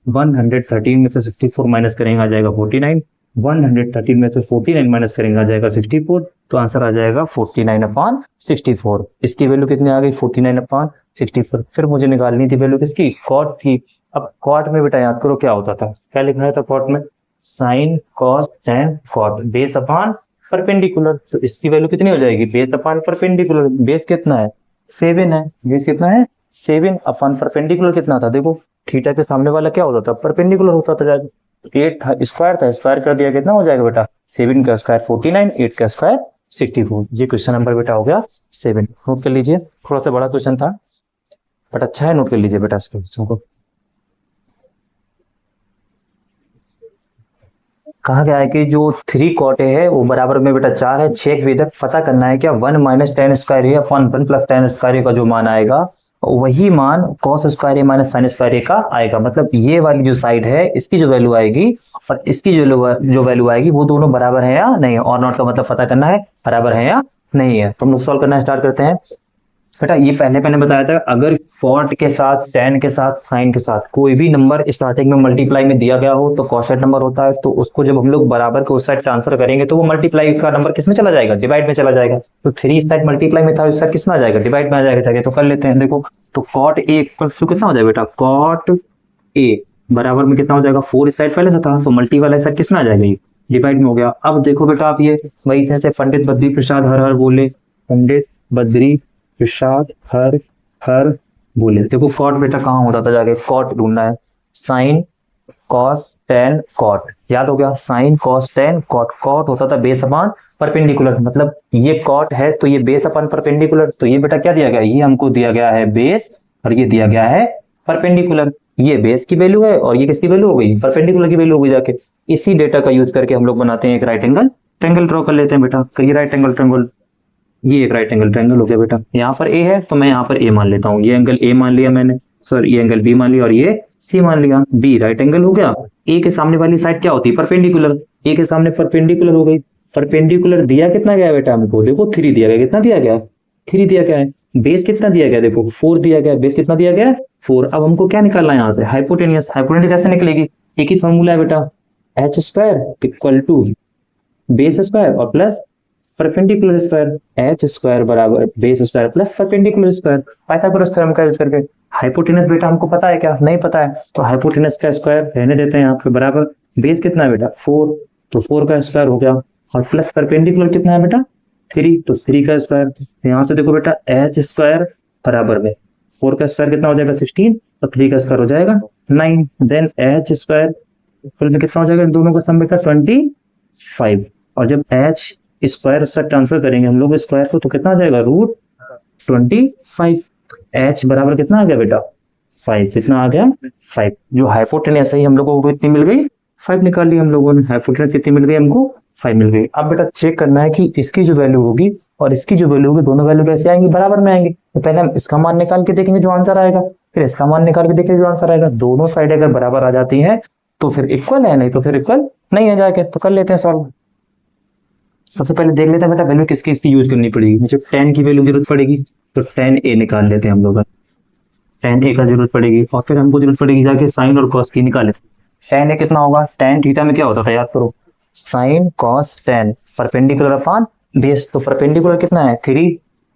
113 में से 64 माइनस करेंगे आ जाएगा 49, 113 में से 49 माइनस करेंगे आ जाएगा 64, तो आंसर आ जाएगा 49 अपॉन 64। इसकी वैल्यू कितनी आ गई 49 अपॉन 64। फिर मुझे निकालनी थी वैल्यू किसकी, कॉट की। अब कॉट में बेटा याद करो क्या होता था, क्या लिखना था कॉट में, sine cos tan cot base upon perpendicular. तो इसकी वैल्यू कितनी हो जाएगी, बेस अपॉन परपेंडिकुलर। बेस कितना है 7 है, बेस कितना है 7 अपॉन परपेंडिकुलर कितना था, देखो थीटा के सामने वाला क्या होता था, परपेंडिकुलर होता था जाके। 8 था, स्क्वायर कर दिया, कितना हो जाएगा बेटा 7 का स्क्वायर 49, 8 का स्क्वायर 64। ये क्वेश्चन नंबर बेटा हो गया 7। नोट कर लीजिए, थोड़ा सा बड़ा क्वेश्चन था बट अच्छा है, नोट कर लीजिए बेटा इस क्वेश्चन को। कहा गया है कि जो 3 कॉट है वो बराबर में बेटा 4 है। चेक विद, पता करना है क्या 1 माइनस टेन स्क्वायर है अपॉन 1 प्लस टेन स्क्वायर का जो मान आएगा वही मान cos square minus sine square का आएगा। मतलब ये वाली जो साइड है इसकी जो वैल्यू आएगी और इसकी जो वैल्यू आएगी वो दोनों बराबर है या नहीं है। और नॉट का मतलब पता करना है बराबर है या नहीं है। तो हम लोग सॉल्व करना स्टार्ट करते हैं बेटा। ये पहले मैंने बताया था, अगर कॉट के साथ टेन के साथ साइन के साथ कोई भी नंबर स्टार्टिंग में मल्टीप्लाई में दिया गया हो तो कॉसेट नंबर होता है, तो उसको जब हम लोग बराबर के उस साइड ट्रांसफर करेंगे तो वो मल्टीप्लाई का नंबर किस में चला जाएगा, डिवाइड में चला जाएगा। तो 3 इस साइड मल्टीप्लाई में था, इस साइड किस में आ जाएगा, डिवाइड में आ जाएगा जाके। तो कर लेते हैं, देखो तो कॉट ए इक्वल्स टू कितना हो जाएगा बेटा, कॉट ए बराबर में कितना हो जाएगा 4 इस साइड पहले से था, तो मल्टी वाला साइड किस में आ जाएगा, ये डिवाइड में हो गया। अब देखो बेटा आप ये वही जैसे पंडित बद्री प्रसाद हर हर बोले, पंडित बद्री प्रसाद हर हर बोले। देखो कॉट बेटा कहाँ होता था जाके, कॉट ढूंढना है, साइन कॉस टेन कॉट, याद हो गया sine cos tan cot. Cot होता था बेस अपॉन परपेंडिकुलर, मतलब ये कॉट है तो ये बेस अपॉन परपेंडिकुलर। तो ये बेटा क्या दिया गया, ये हमको दिया गया है बेस और ये दिया गया है परपेंडिकुलर। ये बेस की वैल्यू है और ये किसकी वैल्यू हो गई, परपेंडिकुलर की वैल्यू हो गई जाके। इसी डेटा का यूज करके हम लोग बनाते हैं एक राइट एंगल ट्रायंगल ड्रॉ कर लेते हैं बेटा। करिए राइट एंगल ट्रायंगल, ये एक राइट एंगल ट्रायंगल हो गया बेटा। यहाँ पर ए है तो मैं यहाँ पर ए मान लेता हूँ, ये एंगल ए मान लिया मैंने, सर ये एंगल बी मान लिया और ये सी मान लिया। बी राइट एंगल हो गया। ए के सामने वाली साइड क्या होती है, परपेंडिकुलर। ए के सामने परपेंडिकुलर हो गई। परपेंडिकुलर दिया कितना गया बेटा हमको, देखो 3 दिया गया, कितना दिया गया 3 दिया गया है। बेस कितना दिया गया, देखो 4 दिया गया, बेस कितना दिया गया 4। अब हमको क्या निकालना है यहाँ से, हाइपोटेनियस। हाइपोटेनियस कैसे निकलेगी, एक ही फॉर्मूला है बेटा, H square equal to base square और plus perpendicular square. H square बराबर base square plus perpendicular square, Pythagoras theorem का यूज करके। हाइपोटेनस बेटा हमको पता है क्या, नहीं पता है, तो हाइपोटेनस का स्क्वायर रहने देते हैं यहाँ पे बराबर। बेस कितना है बेटा 4, तो 4 का स्क्वायर हो गया और प्लस परपेंडिकुलर कितना है बेटा 3, तो 3 का स्क्वायर। यहाँ से देखो बेटा एच स्क्वायर बराबर में 4 का स्क्वायर कितना हो जाएगा 16, तो 3 का स्क्वायर हो जाएगा 9। देन एच स्क्वायर इक्वल में कितना हो जाएगा, इन दोनों का सम बेटा 25। और जब एच स्क्वायर उससे ट्रांसफर करेंगे हम लोग स्क्वायर को, तो कितना आ जाएगा √25। एच बराबर कितना आ गया बेटा 5, कितना आ गया 5। जो हाइपोटेनस है हम लोगों को कितनी मिल गई 5 निकाल ली हम लोगों ने। हाइपोटेनस कितनी मिल गई हमको 5 मिल गई। अब बेटा चेक करना है कि इसकी जो वैल्यू होगी और इसकी जो वैल्यू होगी दोनों वैल्यू कैसे आएंगी, बराबर में आएंगे। तो पहले हम इसका मान निकाल के देखेंगे जो आंसर आएगा, फिर इसका मान निकाल के देखेंगे जो आंसर आएगा। दोनों साइड अगर बराबर आ जाती है तो फिर इक्वल है, नहीं तो फिर इक्वल नहीं है जाके। तो कर लेते हैं सॉल्व। सबसे पहले देख लेते हैं बेटा वैल्यू किसकी इसकी यूज करनी पड़ेगी। मुझे tan की वैल्यू जरूरत पड़ेगी, तो tan a निकाल लेते हैं हम लोग। tan a का जरूरत पड़ेगी और फिर हमको जरूरत पड़ेगी जाके साइन और कॉस की निकाले। tan a कितना होगा, tan थीटा में क्या होता था याद करो, sine cos tan perpendicular upon base. तो परपेंडिकुलर कितना है 3,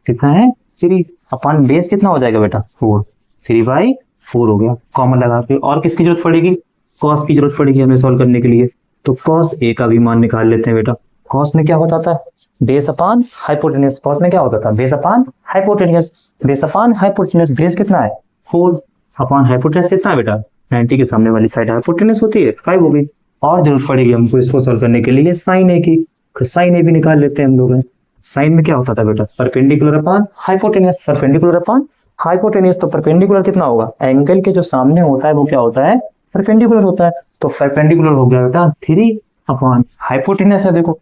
कितना है 3 अपॉन बेस कितना हो जाएगा बेटा 4, 3/4 हो गया कॉमन लगा के। और किसकी जरूरत पड़ेगी, कॉस की जरूरत पड़ेगी हमें सॉल्व करने के लिए। तो cos a का भी मान निकाल लेते हैं बेटा। कॉस में क्या होता था, बेस अपॉन हाइपोटेन्यूज। कॉस में क्या होता था, base upon hypotenuse. Base upon hypotenuse, base कितना है 4 अपॉन हाइपोटेन्यूज कितना है बेटा 90 के सामने वाली साइड हाइपोटेन्यूज होती है 5 हो गई। और जरूरत पड़ेगी हमको इसको सॉल्व करने के लिए साइन ए की, तो साइन ए भी निकाल लेते हैं हम लोग। साइन में क्या होता था बेटा, perpendicular upon hypotenuse. Perpendicular upon hypotenuse, तो परपेंडिकुलर कितना होगा, एंगल के जो सामने होता है वो क्या होता है, परपेंडिकुलर होता है। तो परपेंडिकुलर हो गया बेटा 3 अपॉन हाइपोटेन्यूज है, देखो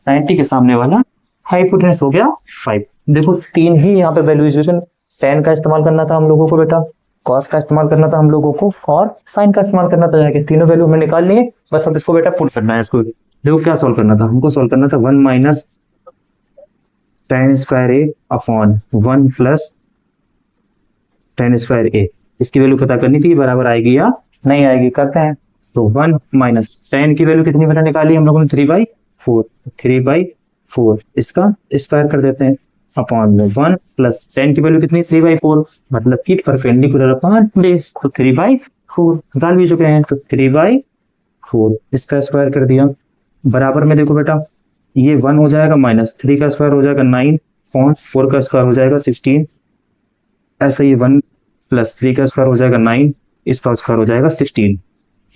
90 के सामने वाला हाइपोटेन्यूज हो गया 5। देखो 3 ही यहाँ पे वैल्यू यूज, टेन का इस्तेमाल करना था हम लोगों को बेटा, कॉस का इस्तेमाल करना था हम लोगों को, और साइन का इस्तेमाल करना था। जाके तीनों वैल्यू हमें निकाल लिए, बस अब इसको बेटा पुट करना है। इसको देखो क्या सोल्व करना था हमको, सोल्व करना था 1 माइनस tan स्क्वायर ए अपॉन 1 प्लस tan स्क्वायर ए। इसकी वैल्यू पता करनी थी बराबर आएगी या नहीं आएगी, करते हैं। तो 1 माइनस tan की वैल्यू कितनी बेटा निकाली हम लोगों ने 3/4, 3/4 इसका स्क्वायर कर देते हैं अपॉन में 1 प्लस tan की वैल्यू कितनी 3/4, मतलब कि परपेंडिकुलर अपॉन बेस, तो 3/4 निकाल भी चुके हैं। तो 3/4 इसका स्क्वायर कर दिया, बराबर में देखो बेटा ये 1 हो जाएगा माइनस 3 का स्क्वायर हो जाएगा 9 अपॉन 4 का स्क्वायर हो जाएगा 16, ऐसे ही 1 प्लस 3 का स्क्वायर हो जाएगा 9, इसका स्क्वायर हो जाएगा 16।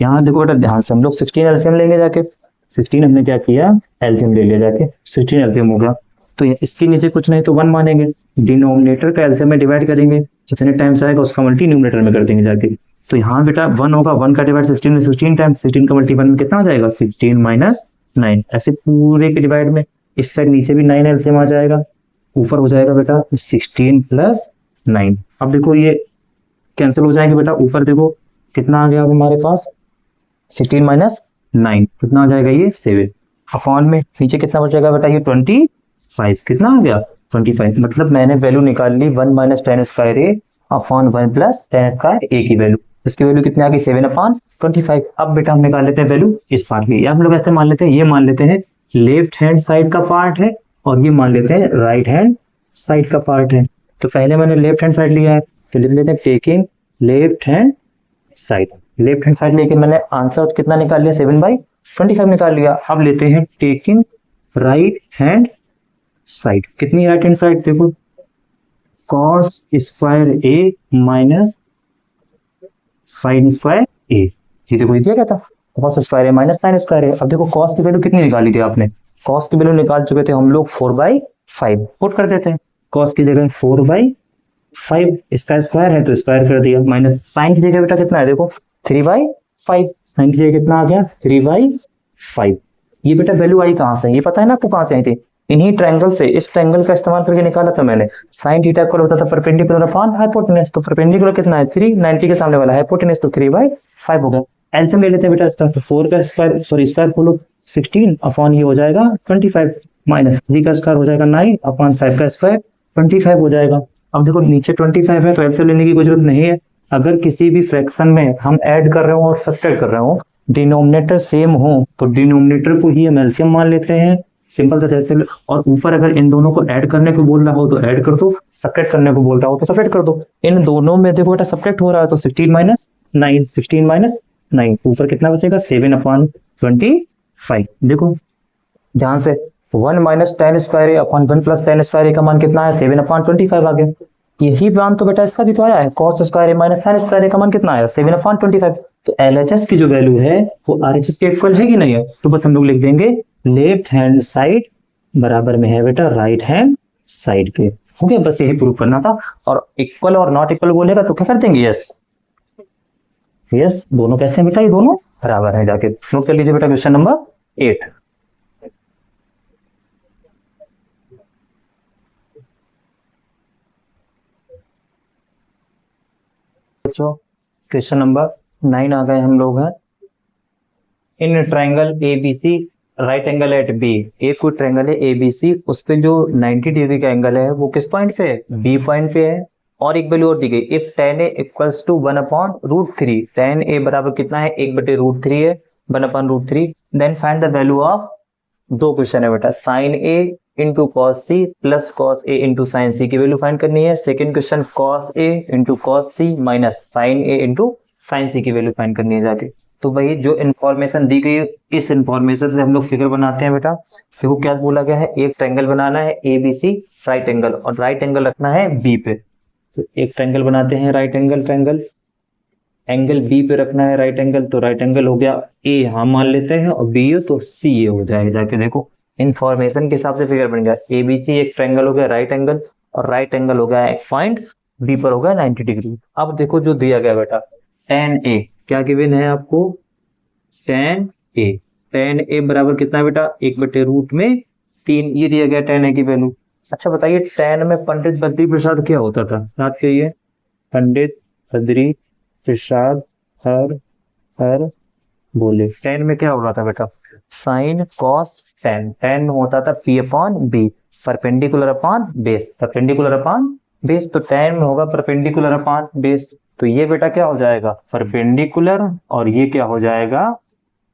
यहाँ देखो बेटा ध्यान से हम लोग 16 एलसीएम लेंगे जाके, 16 हमने क्या किया एलसीएम ले लिया जाके, 16 एलसीएम हो गया। तो इसके नीचे कुछ नहीं तो 1 मानेंगे, डिनोमिनेटर का एलसीएम में डिवाइड करेंगे, जितने टाइम्स आएगा उसका मल्टी न्यूमरेटर में कर देंगे जाके। तो यहाँ बेटा 1 होगा, 1 का डिवाइड 16 में 16 टाइम्स, 16 का मल्टी 1 में कितना आ जाएगा 16 माइनस 9, ऐसे पूरे के डिवाइड में इस साइड नीचे भी 9 एलसीएम आ जाएगा, ऊपर हो जाएगा बेटा 16 प्लस 9। अब देखो ये कैंसिल हो जाएंगे बेटा, ऊपर देखो कितना आ गया अब हमारे पास 16 माइनस 9 कितना आ जाएगा ये 7, अपॉन में नीचे कितना बचेगा बेटा ये 25, कितना आ गया 25। मतलब मैंने वैल्यू निकाल ली 1 माइनस tan स्क्वायर ए अपॉन 1 प्लस tan स्क्वायर ए की वैल्यू, इसकी वैल्यू कितनी आ गई 7/25। अब बेटा हम निकाल लेते हैं वैल्यू इस पार्ट की, या हम लोग ऐसे मान लेते हैं, ये मान लेते हैं लेफ्ट हैंड साइड का पार्ट है और ये मान लेते हैं राइट हैंड साइड का पार्ट है। तो पहले मैंने लेफ्ट हैंड साइड लिया है, तो लिख लेते हैं taking left hand side. Left hand side लेके मैंने आंसर कितना निकाल लिया 7/25 निकाल लिया। अब लेते हैं टेकिंग राइट हैंड साइड, कितनी राइट हैंड साइड देखो कॉस स्क्वायर ए माइनस साइन स्क्वायर ए, ये देखो दिया क्या था कॉस स्क्वायर ए माइनस साइन स्क्वायर ए। अब देखो कॉस की वैल्यू कितनी निकाली थी आपने, कॉस की वैल्यू निकाल चुके थे हम लोग 4/5, पुट कर देते हैं कॉस की जगह 4/5, इसका स्क्वायर है तो स्क्वायर कर दिया, माइनस साइन की जगह बेटा कितना है देखो 3/5, साइन की जगह कितना आ गया 3/5। ये बेटा वैल्यू आई कहां से, ये पता है ना आपको कहां से आई थी, इन्हीं ट्रायंगल से, इस ट्रायंगल का इस्तेमाल करके निकाला था मैंने। साइन थीटा इक्वल होता था परपेंडिकुलर अपॉन हाइपोटेन्यूज, तो परपेंडिकुलर कितना है 3, 90 के सामने वाला हाइपोटेन्यूज, तो 3/5 हो गया। एलसीएम ले लेते हैं बेटा इसका, तो 4 का स्क्वायर सॉरी स्क्वायर बोलो 16 अपॉन ये हो जाएगा 25, माइनस 3 का स्क्वायर हो जाएगा 9 अपॉन 5 का स्क्वायर 25 हो जाएगा। अब देखो नीचे 25 है तो एलसीएम लेने की कोई जरूरत नहीं है। अगर किसी भी फ्रैक्शन में हम ऐड कर रहे हो और सब्ट्रैक्ट कर रहे हो, डिनोमिनेटर सेम हो तो डिनोमिनेटर को ही हम एलसीएम मान लेते हैं, सिंपल सा जैसे। और ऊपर अगर इन दोनों को ऐड करने को बोल रहा हो तो ऐड कर दो, सब्ट्रैक्ट करने को बोल रहा हो तो सब्ट्रैक्ट कर दो। इन दोनों में देखो बेटा सब्ट्रैक्ट हो रहा है तो 16 माइनस 9, 16 माइनस 9 ऊपर कितना बचेगा 7/25। देखो ध्यान से 1 माइनस tan स्क्वायर ए अपॉन 1 प्लस tan स्क्वायर ए का मान कितना है 7/25 आ गया। यही मान तो बेटा इसका भी तो आया है, cos स्क्वायर ए माइनस sin स्क्वायर ए का मान कितना आया 7/25। तो LHS की जो वैल्यू है वो RHS के इक्वल है कि नहीं है, तो बस हम लोग लिख देंगे लेफ्ट हैंड साइड बराबर में है बेटा राइट हैंड साइड के, हो गया। बस यही प्रूव करना था। और इक्वल और नॉट इक्वल बोलेगा तो क्या कर देंगे यस, यस दोनों कैसे हैं बेटा, ये दोनों बराबर है। जाके नोट कर लीजिए बेटा क्वेश्चन नंबर 8। क्वेश्चन नंबर 9 आ गए हम लोग हैं। In triangle ABC right angle at B, एक कोई ट्राइंगल है ABC, उस पे जो 90 डिग्री का एंगल है वो किस पॉइंट पे है B पॉइंट पे है। और एक वैल्यू और दी गई, if tan a equals to 1/√3, tan a बराबर कितना है 1/√3 है 1/√3, then find the value of, दो क्वेश्चन है बेटा, sin a into cos c plus cos a into sin c की वैल्यू फाइंड करनी है। Second question cos a into cos c minus sin a into sin c की value find करनी है जाके। तो वही जो इन्फॉर्मेशन दी गई इस इन्फॉर्मेशन से हम लोग फिगर बनाते हैं बेटा। देखो क्या बोला गया है, एक ट्रायंगल बनाना है A B C right angle, और राइट एंगल रखना है बी पे। तो एक ट्रायंगल बनाते हैं right angle triangle, angle B पे रखना है राइट एंगल, तो राइट एंगल हो गया ए हम मान लेते हैं, और बी हो तो सी ए हो जाएगा। जाके देखो इन्फॉर्मेशन के हिसाब से फिगर बन गया, ए बी सी एक ट्रायंगल हो गया राइट एंगल, और राइट एंगल हो गया एक पॉइंट बी पर हो गया 90 डिग्री। अब देखो जो दिया गया बेटा tan ए, क्या गिवन है आपको, tan ए, tan ए बराबर कितना बेटा, 1/√3, ये दिया गया tan ए की वैल्यू। अच्छा बताइए tan में पंडित बद्री प्रसाद क्या होता था, याद करिए, पंडित बद्री प्रसाद हर हर बोले। tan में क्या हो रहा था बेटा, साइन कॉस tan, tan होता था p upon b, perpendicular upon base, perpendicular upon base, तो tan में होगा परपेंडिकुलर अपॉन बेस। तो ये बेटा क्या हो जाएगा, परपेंडिकुलर, और ये क्या हो जाएगा,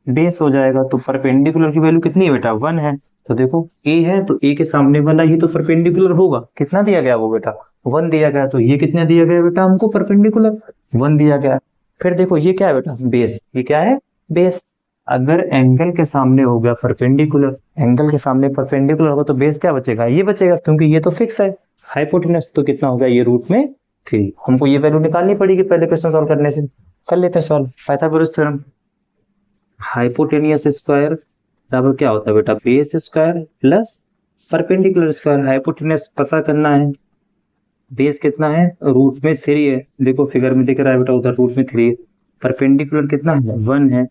बेस हो जाएगा। तो परपेंडिकुलर की वैल्यू कितनी है बेटा, 1 है। तो देखो a है तो a के सामने वाला ही तो परपेंडिकुलर होगा, कितना दिया गया वो बेटा, 1 दिया गया। तो ये कितना दिया गया बेटा हमको, परपेंडिकुलर 1 दिया गया। फिर देखो ये क्या है बेटा, बेस, ये क्या है, बेस। अगर एंगल के सामने हो गया परपेंडिकुलर, एंगल के सामने परपेंडिकुलर होगा तो बेस क्या बचेगा, ये बचेगा, क्योंकि ये तो फिक्स है। हाइपोटेनस तो कितना हो गया, ये √3। हमको ये वैल्यू निकालनी पड़ेगी पहले क्वेश्चन सॉल्व करने से। कर लेते हैं solve, Pythagoras theorem. Hypotenuse square बराबर क्या होता है बेटा, base square plus perpendicular square. Hypotenuse पता करना है, बेस कितना है, √3 है, देखो फिगर में दिख रहा है बेटा, उधर √3 है। परपेंडिकुलर कितना है, 1 है।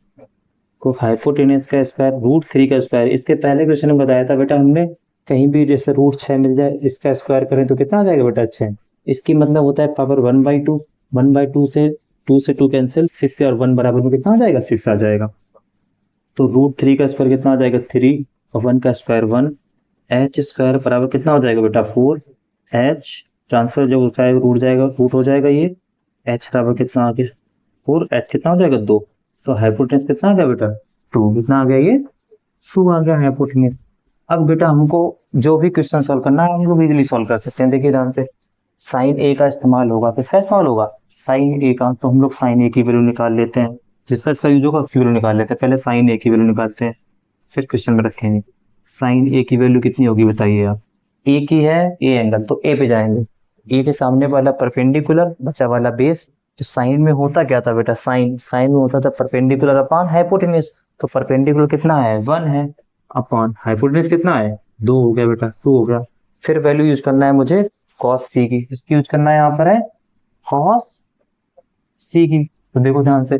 को हाइपोटेनस का स्क्वायर √3 का स्क्वायर, इसके पहले क्वेश्चन में बताया था बेटा हमने, कहीं भी जैसे √6 मिल जाए इसका स्क्वायर करें तो कितना आ जाएगा बेटा, 6। इसकी मतलब होता है पावर 1/2, 1/2 से 2 कैंसिल, 6 और 1 बराबर में कितना आ जाएगा, 6 आ जाएगा। तो √3 का स्क्वायर कितना आ जाएगा, 3, और 1 का स्क्वायर 1। एच स्क्वायर बराबर कितना हो जाएगा बेटा, 4। एच ट्रांसफर जब होता है रूट जाएगा, रूट हो जाएगा ये, एच बराबर कितना आ गया, 4, एच कितना हो जाएगा, 2। तो हाइपोटेनस कितना आ गया बेटा, 2, कितना आ गया ये, 2 आ गया हाइपोटेनस। अब बेटा हमको जो भी क्वेश्चन सॉल्व करना है हम लोग इजीली सॉल्व कर सकते हैं। देखिए ध्यान से, साइन ए का इस्तेमाल होगा, किसका इस्तेमाल होगा, साइन ए का। तो हम लोग साइन ए की वैल्यू निकाल लेते हैं, जिसका इसका यूज होगा उसकी वैल्यू निकाल लेते हैं। पहले साइन ए की वैल्यू निकालते हैं, फिर क्वेश्चन में रखेंगे। साइन ए की वैल्यू कितनी होगी बताइए आप, ए की है ए एंगल, तो ए पे जाएंगे, ए के सामने वाला परपेंडिकुलर, बचा वाला बेस। तो साइन में होता क्या था बेटा, साइन साइन में होता था परपेंडिकुलर अपॉन हाइपोटेनस, तो परपेंडिकुलर कितना है, 1 है, अपॉन हाइपोटेनस कितना है, 2 हो गया बेटा, 2 हो गया। फिर वैल्यू यूज करना है मुझे कॉस सी की, इसकी यूज करना है, यहाँ पर है कॉस सी की। तो देखो ध्यान से,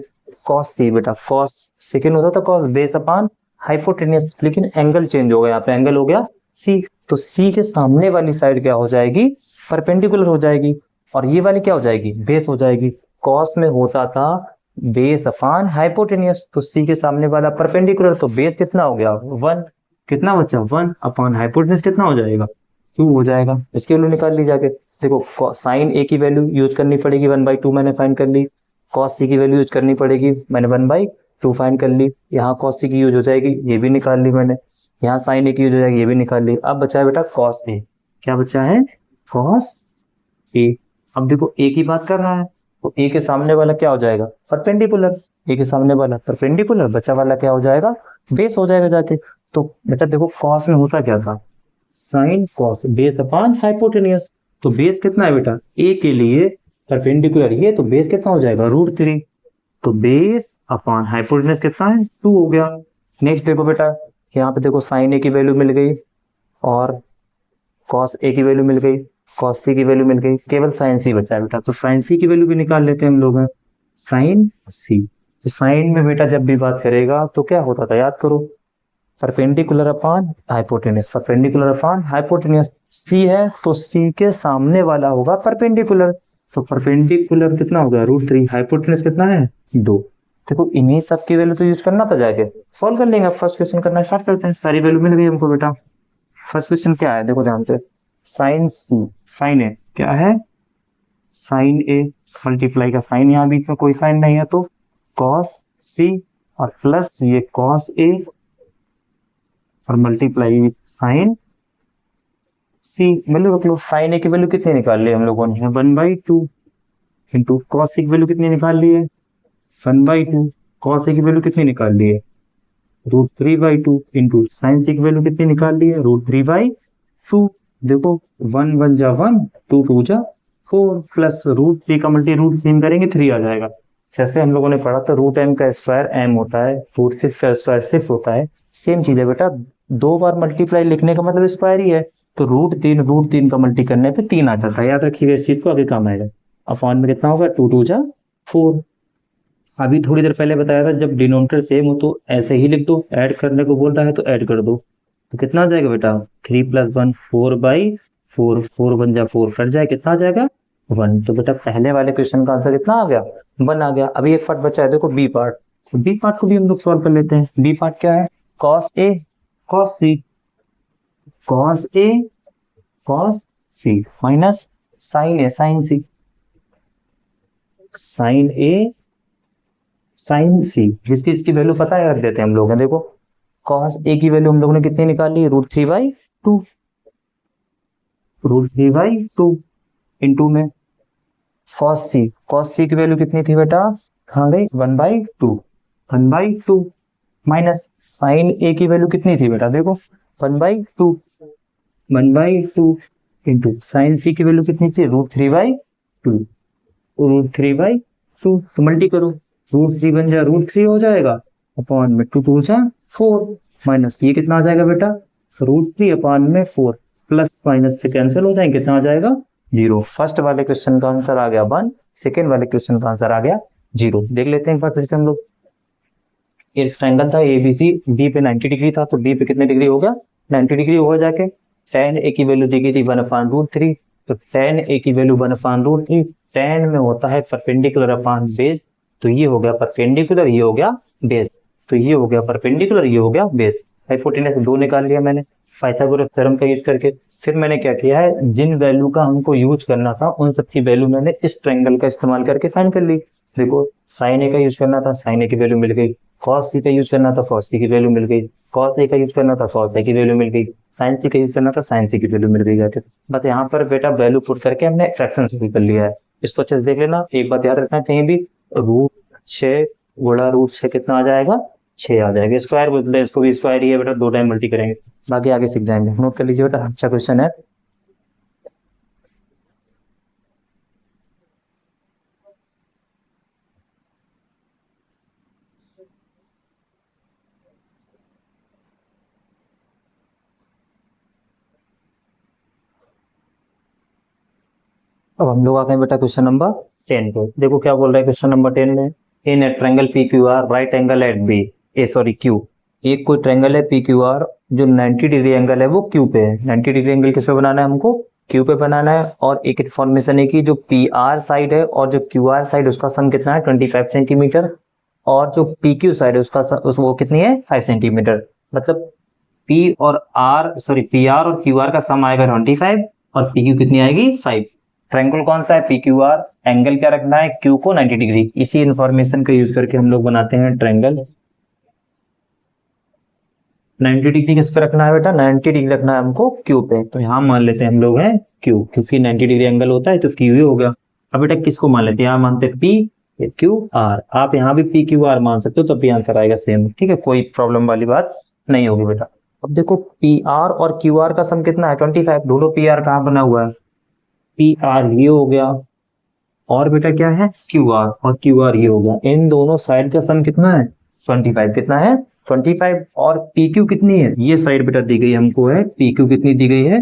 कॉस सी बेटा, कॉस सेकेंड होता था कॉस बेस अपॉन हाइपोटेनस, लेकिन एंगल चेंज हो गया, यहाँ पे एंगल हो गया सी। तो सी के सामने वाली साइड क्या हो जाएगी, परपेंडिकुलर हो जाएगी, और ये वाली क्या हो जाएगी, बेस हो जाएगी। कॉस में होता था बेस अपॉन हाइपोटेनियस, तो सी के सामने वाला परपेंडिकुलर, तो बेस कितना हो गया, 1, कितना बचा, 1 अपॉन हाइपोटेनियस कितना हो जाएगा, 2 हो जाएगा। इसकी वैल्यू निकाल ली जाके। देखो साइन ए की वैल्यू यूज करनी पड़ेगी, 1/2 मैंने फाइंड कर ली। कॉस सी की वैल्यू यूज करनी पड़ेगी, मैंने 1/2 फाइंड कर ली। यहाँ कॉस सी की यूज हो जाएगी, ये भी निकाल ली मैंने। यहाँ साइन ए की यूज हो जाएगी, ये भी निकाल ली। अब बचा है बेटा कॉस ए, क्या बचा है, कॉस ए। अब देखो ए की बात कर रहा है, तो ए के सामने वाला क्या हो जाएगा, परपेंडिकुलर, ए के सामने वाला परपेंडिकुलर, बचा वाला क्या हो जाएगा, बेस हो जाएगा जाके। तो बेटा देखो कॉस में होता क्या था, sine cos base upon hypotenuse, तो बेस कितना है बेटा, ए के लिए परपेंडिकुलर ये, तो बेस कितना हो जाएगा, √3। तो बेस अपॉन हाइपोटेनियस कितना है, 2 हो गया। नेक्स्ट देखो बेटा, यहाँ पे देखो साइन ए की वैल्यू मिल गई, और कॉस ए की वैल्यू मिल गई, कॉस सी की वैल्यू मिल गई, केवल साइन सी बचा है बेटा। तो साइन सी की वैल्यू भी निकाल लेते हैं हम लोग, साइन सी। तो साइन में बेटा जब भी बात करेगा तो क्या होता था, याद करो, perpendicular upon hypotenuse, perpendicular upon hypotenuse. C है तो सी के सामने वाला होगा परपेंडिकुलर, तो परपेंडिकुलर कितना हो गया, √3, हाइपोटेनस कितना है, 2। देखो इन्हीं सब की वैल्यू तो यूज करना था, जाके सॉल्व कर लेंगे। फर्स्ट क्वेश्चन करना स्टार्ट करते हैं, सारी वैल्यू मिल गई हमको बेटा। फर्स्ट क्वेश्चन क्या है, देखो ध्यान से, साइन सी, साइन ए क्या है, साइन ए मल्टीप्लाई का साइन, यहाँ बीच में कोई साइन नहीं है, तो कॉस सी, और प्लस ये कॉस ए, और मल्टीप्लाई साइन सी। वैल्यू रख लो, साइन ए की वैल्यू कितनी निकाल ली हम लोगों ने, 1/2, इंटू कॉस सी की वैल्यू कितनी निकाल ली है, 1/2, कॉस ए की वैल्यू कितनी निकाल ली है, √3/2 इंटू साइन सी की वैल्यू कितनी निकाल ली है, √3/2। देखो 1 1 जा 1, 2 2 जा 4 प्लस √3 का मल्टी √3 करेंगे 3 आ जाएगा। जैसे हम लोगों ने पढ़ा था √m का स्क्वायर m होता है, √6 का स्क्वायर 6 होता है, सेम चीज है बेटा, 2 बार मल्टीप्लाई लिखने का मतलब स्क्वायर ही है, तो √3 का मल्टी करने पे 3 आ जाता है। याद रखिए इस चीज को, आगे काम आएगा। अपॉन में कितना होगा, 2 2 जा 4। अभी थोड़ी देर पहले बताया था जब डिनोमिनेटर सेम हो तो ऐसे ही लिख दो, ऐड करने को बोल रहा है तो ऐड कर दो, तो कितना आ जाएगा बेटा, 3 + 1 4/4, 4 1 जा 4 कट जाए, कितना आ जाएगा 1। तो बेटा पहले वाले क्वेश्चन का आंसर कितना आ गया, 1 आ गया। अभी एक पार्ट बचा है, देखो बी पार्ट, तो बी पार्ट को भी हम लोग सॉल्व कर लेते हैं। बी पार्ट क्या है, cos A cos C, cos A cos C minus sin A sin C, sin A sin C, जिसकी इसकी वैल्यू पता है रख देते हैं हम लोग। हैं देखो cos A की वैल्यू हम लोगों ने कितनी निकाली, √3/2, √3/2 इंटू में cos C की वैल्यू कितनी थी बेटा, हाँ गई 1/2, 1/2 माइनस sin A की वैल्यू कितनी थी बेटा, देखो 1/2, 1/2 इंटू sin C की वैल्यू कितनी थी, √3/2, √3/2 तो मल्टी करो, √3 बन जाए √3 हो जाएगा, अपॉन में 2 2 जा 4 माइनस ये कितना आ जाएगा बेटा, √3 अपॉन में 4, प्लस माइनस से कैंसिल हो जाएंगे, कितना आ जाएगा 0। फर्स्ट वाले क्वेश्चन का आंसर आ गया 1, सेकेंड वाले क्वेश्चन का आंसर आ गया 0। देख लेते हैं एक बार फिर से हम लोग। एक ट्रायंगल था ABC, बी पे 90 डिग्री था, तो बी पे कितने डिग्री हो गया, 90 डिग्री हो जाके tan A की वैल्यू दी गई थी 1/√3, तो tan A की वैल्यू 1/√3, tan में होता है परपेंडिकुलर अपॉन बेस, तो ये हो गया परपेंडिकुलर, ये हो गया बेस, तो ये हो गया परपेंडिकुलर, ये हो गया बेस। हाइपोटेनस 2 निकाल लिया मैंने पाइथागोरस थ्योरम का यूज करके। फिर मैंने क्या किया है, जिन वैल्यू का हमको यूज करना था उन सबकी वैल्यू मैंने इस ट्रायंगल का इस्तेमाल करके फाइंड कर ली। देखो sin A का यूज करना था, sin A की वैल्यू मिल गई, cos C का यूज करना था, cos C की वैल्यू मिल गई, cos A का यूज करना था, cos A की वैल्यू मिल गई, sin C का यूज करना था, sin C की वैल्यू मिल गई जाके। बस यहाँ पर बेटा वैल्यू पुट करके हमने फ्रैक्शन भी कर लिया है। इसको अच्छे से देख लेना, एक बात याद रखना कहीं भी, √6 गुणा √6 कितना आ जाएगा, 6 आ जाएगा। स्क्वायर बोलते हैं इसको भी, स्क्वायर ही है बेटा, 2 टाइम मल्टी करेंगे, बाकी आगे सीख जाएंगे। नोट कर लीजिए बेटा, अच्छा क्वेश्चन है। अब हम लोग आ गए बेटा क्वेश्चन नंबर 10 पे। देखो क्या बोल रहा है क्वेश्चन नंबर 10 में, in a triangle PQR right angle at B, Q, एक कोई ट्रायंगल है PQR जो 90 डिग्री एंगल है वो Q पे है। 90 डिग्री एंगल किस पे बनाना है, हमको Q पे बनाना है। और एक इन्फॉर्मेशन है कि जो PR साइड है और जो QR साइड उसका सम कितना है 25 सेंटीमीटर, और जो PQ साइड है उसका वो कितनी है 5 सेंटीमीटर। मतलब PR और QR का सम आएगा 25 और PQ कितनी आएगी 5। ट्रायंगल कौन सा है PQR, एंगल क्या रखना है Q को 90 डिग्री। इसी इंफॉर्मेशन का यूज करके हम लोग बनाते हैं ट्रायंगल। 90 डिग्री किस पे रखना है बेटा, 90 डिग्री रखना है हमको Q पे, तो यहाँ मान लेते हैं हम लोग हैं Q, क्योंकि 90 डिग्री एंगल होता है तो Q ही हो गया। अब बेटा किसको मान लेते हैं, यहाँ मानते हैं PQR, आप यहाँ भी PQR मान सकते हो, तो भी आंसर आएगा सेम, ठीक है, कोई प्रॉब्लम वाली बात नहीं होगी बेटा। अब देखो PR और QR का सम कितना है 25, ढूंढो PR कहाँ बना हुआ है, PR ये हो गया, और बेटा क्या है QR, और QR ये हो गया। इन दोनों साइड का सम कितना है 25, कितना है 25, और PQ कितनी है, ये साइड बेटा दी गई हमको है PQ कितनी दी गई है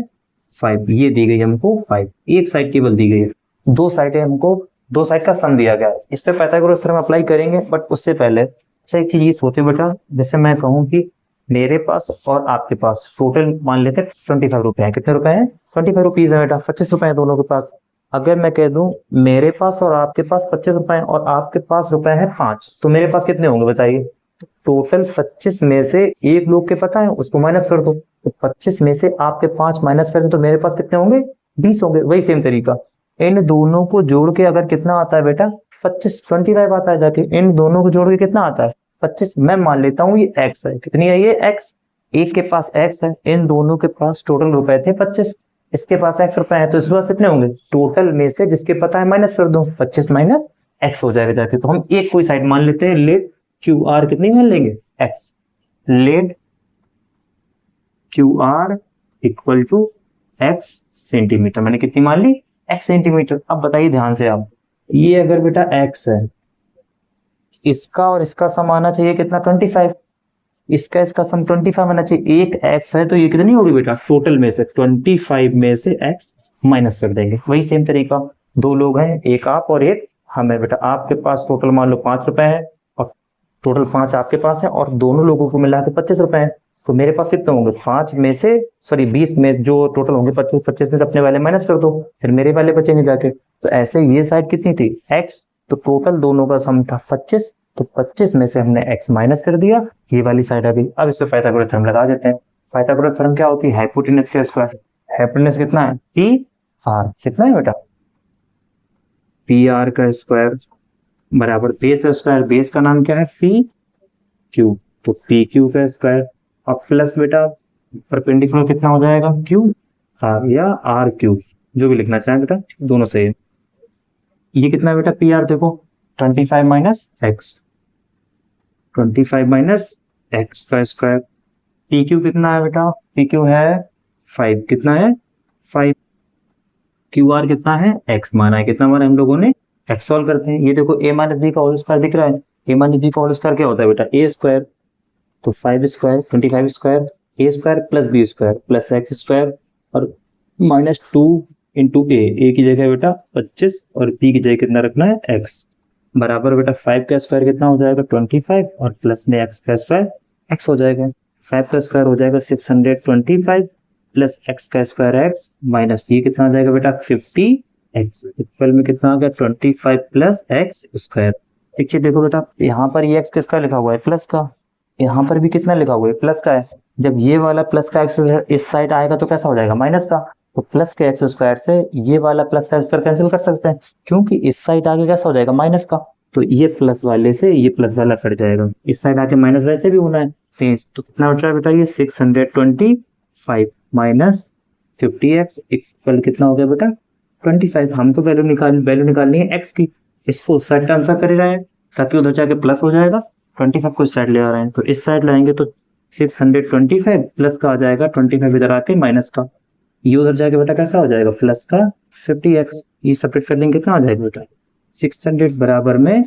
5, ये दी गई हमको 5, एक साइड केवल दी गई है, दो साइड है हमको, दो साइड का सम दिया गया है। इस पे पाइथागोरस थ्योरम अप्लाई करेंगे, बट उससे पहले अच्छा एक चीज ये सोचे बेटा, जैसे मैं कहूँ कि मेरे पास और आपके पास टोटल मान लेते हैं 25 रुपए है, कितने रुपए हैं 25 रुपीज है बेटा, 25 रुपए है दोनों के पास। अगर मैं कह दूं मेरे पास और आपके पास 25 रुपए और आपके पास रुपए है 5, तो मेरे पास कितने होंगे बताइए। टोटल 25 में से एक लोग के पता है उसको माइनस कर दो, तो 25 में से आपके 5 माइनस करें तो मेरे पास कितने होंगे 20 होंगे। वही सेम तरीका, इन दोनों को जोड़ के अगर कितना आता है बेटा 25 आता है जाके, इन दोनों को जोड़ के कितना आता है 25। मैं मान लेता हूँ ये x है, कितनी है ये x, एक के पास x है, इन दोनों के पास टोटल रुपए थे 25, इसके पास x रुपए है, तो इसके पास कितने होंगे, टोटल में से जिसके पता है माइनस कर दो, 25 माइनस x हो जाएगा जाके। तो हम एक कोई साइड मान लेते हैं, लेट क्यू आर कितनी मान लेंगे X, let Q R equal to X centimetre, मैंने कितनी मान ली एक्स सेंटीमीटर। अब बताइए ध्यान से आप, ये अगर बेटा एक्स है, इसका और इसका सम आना चाहिए कितना 25, इसका इसका सम 25 आना चाहिए। एक एक्स है तो ये कितनी होगी बेटा, टोटल में से 25 में से एक्स माइनस कर देंगे। वही सेम तरीका, दो लोग हैं, एक आप और एक हम है बेटा। आपके पास टोटल मान लो 5 रुपए है और टोटल 5 आपके पास है और दोनों लोगों को मिला के 25 रुपए है। तो मेरे पास कितने होंगे 5 में से, सॉरी 20 में जो टोटल होंगे 25 में से अपने वाले माइनस कर दो, फिर मेरे वाले बचेंगे जाके। तो ऐसे ये साइड कितनी थी x, तो टोटल दोनों का सम था 25, तो 25 में से हमने x माइनस कर दिया, ये वाली साइड आ गई। अब इस पे पाइथागोरस थ्योरम लगा देते हैं। पाइथागोरस थ्योरम क्या होती है, हाइपोटेनस का स्क्वायर, हाइपोटेनस कितना है पी आर, कितना है बेटा पी आर का स्क्वायर बराबर बेस का स्क्वायर, बेस का नाम क्या है पी क्यू, तो पी क्यू का स्क्वायर। अब प्लस बेटा परपेंडिकुलर कितना हो जाएगा क्यू आर या आर क्यू, जो भी लिखना चाहें बेटा, दोनों सही है। ये कितना है बेटा पी आर, देखो 25 माइनस एक्स, 25 माइनस एक्स का स्क्वायर। पी क्यू कितना है बेटा, पी क्यू है 5, कितना है 5, क्यू आर कितना है एक्स माना है, कितना माना हम लोगों ने एक्स। सॉल्व करते हैं, ये देखो ए माइनस बी का होल स्क्वायर दिख रहा है, ए माइनस बी का होल स्क्वायर क्या होता है बेटा ए स्क्वायर, तो 5 square 25 square A square plus B square plus X square और माइनस 2 इंटू ए की जगह बेटा 25 और बी की जगह कितना रखना है एक्स, बराबर बेटा 5 का स्क्वायर कितना हो जाएगा 25 और प्लस में एक्स का स्क्वायर एक्स हो जाएगा। 5 का स्क्वायर हो जाएगा 625 प्लस एक्स का स्क्वायर एक्स माइनस ये कितना आ जाएगा बेटा 50 एक्स, इक्वल में कितना आ गया 25 प्लस एक्स स्क्वायर। एक चीज देखो बेटा, यहाँ पर ये एक्स किसका लिखा हुआ है प्लस का, यहाँ पर भी कितना लिखा हुआ है प्लस का है। जब ये वाला प्लस का एक्स इस साइड आएगा तो कैसा हो जाएगा माइनस का, तो प्लस के एक्स स्क्वायर से ये वाला प्लस का स्क्वायर कैंसिल कर सकते हैं, क्योंकि इस साइड आगे कैसा हो जाएगा माइनस का, तो ये प्लस वाले से ये प्लस वाला कट जाएगा, इस साइड आके माइनस वैसे भी होना है। तो कितना बच रहा है बेटा ये 625 माइनस 50x इक्वल कितना हो गया बेटा 25। हमको वैल्यू निकालनी है x की, इसको उस साइड ट्रांसफर कर रहा है ताकि उधर जाके प्लस हो जाएगा, 25 को इस साइड ले आ रहे हैं तो इस साइड लाएंगे तो 625 प्लस का आ जाएगा 25 इधर आके माइनस का, ये उधर जाके बेटा कैसा हो जाएगा प्लस का 50x, ये सेपरेट कर लेंगे कितना आ जाएगा बेटा 600 बराबर में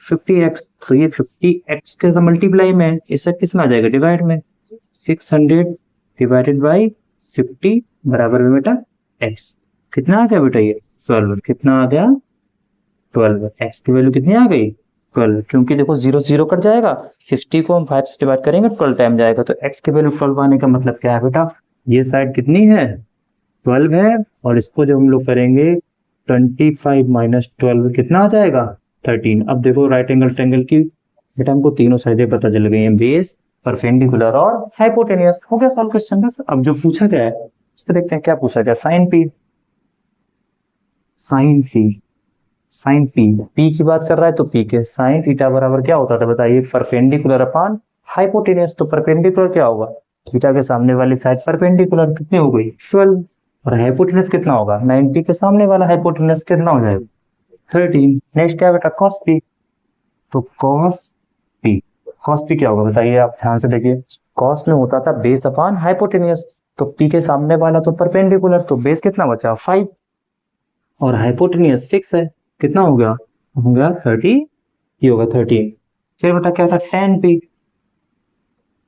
50x, तो ये 50x के मल्टीप्लाई में इस साइड किस में आ जाएगा डिवाइड में, 600 डिवाइडेड बाई 50 बराबर में बेटा x, कितना आ गया बेटा ये 12, कितना आ गया 12, x की वैल्यू कितनी आ गई 12, क्योंकि देखो 0 0 कट जाएगा, 60 को हम 5 से डिवाइड करेंगे 12 टाइम जाएगा, तो x की वैल्यू 12 आने का मतलब क्या है बेटा, ये साइड कितनी है 12 है और इसको जब हम लोग करेंगे 25 माइनस 12 कितना आ जाएगा 13। अब देखो राइट एंगल ट्रायंगल की बेटा हमको तीनों साइडें पता चल गई हैं, बेस परपेंडिकुलर और हाइपोटेनियस। हो गया सॉल्व क्वेश्चन बस। अब जो पूछा गया है उस पर देखते हैं क्या पूछा गया, sine P, sine P, sine P, P की बात कर रहा है तो पी के साइन थीटा बराबर क्या होता था बताइए, परपेंडिकुलर अपॉन हाइपोटेनियस। तो परपेंडिकुलर क्या होगा, थीटा के सामने वाली साइड परपेंडिकुलर कितनी हो गई 12 और हाइपोटेनस कितना होगा 90 के सामने वाला हाइपोटेनस कितना हो जाएगा 13। नेक्स्ट क्या बेटा कॉस पी, तो कॉस पी, कॉस पी क्या होगा बताइए आप ध्यान से देखिए, कॉस में होता था बेस अपॉन हाइपोटेनियस, तो पी के सामने वाला तो परपेंडिकुलर, तो बेस कितना बचा 5 और हाइपोटेनियस फिक्स है, कितना हो गया 30, ये होगा 13। फिर बेटा क्या था tan पी,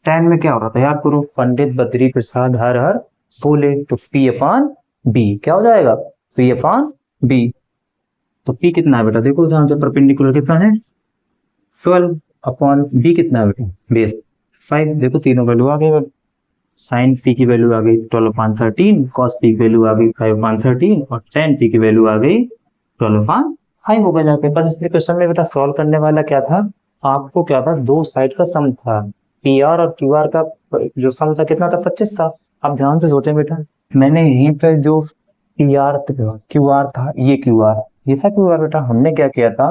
tan में क्या हो रहा था याद करो, पंडित बद्री प्रसाद हर हर बोले, तो P अपॉन बी क्या हो जाएगा P अपॉन बी, तो P कितना है बेटा देखो ध्यान से, परपेंडिकुलर कितना है 12 अपॉन बी कितना है बेटा बेस 5, देखो तीनों वैल्यू आ गई, साइन P की वैल्यू आ गई 12 अपॉन 13, कॉस P की वैल्यू आ गई 5 अपॉन 13 और tan P की वैल्यू आ गई 12 अपॉन 5 हो गया जाके। बस इसलिए क्वेश्चन में बेटा सॉल्व करने वाला क्या था, आपको क्या था दो साइड का सम था, पी आर और क्यू आर का जो सम था कितना था 25 था। अब ध्यान से सोचें बेटा, मैंने यहीं पे जो पी आर क्यू आर था, ये क्यू आर, ये था क्यू आर बेटा, हमने क्या किया था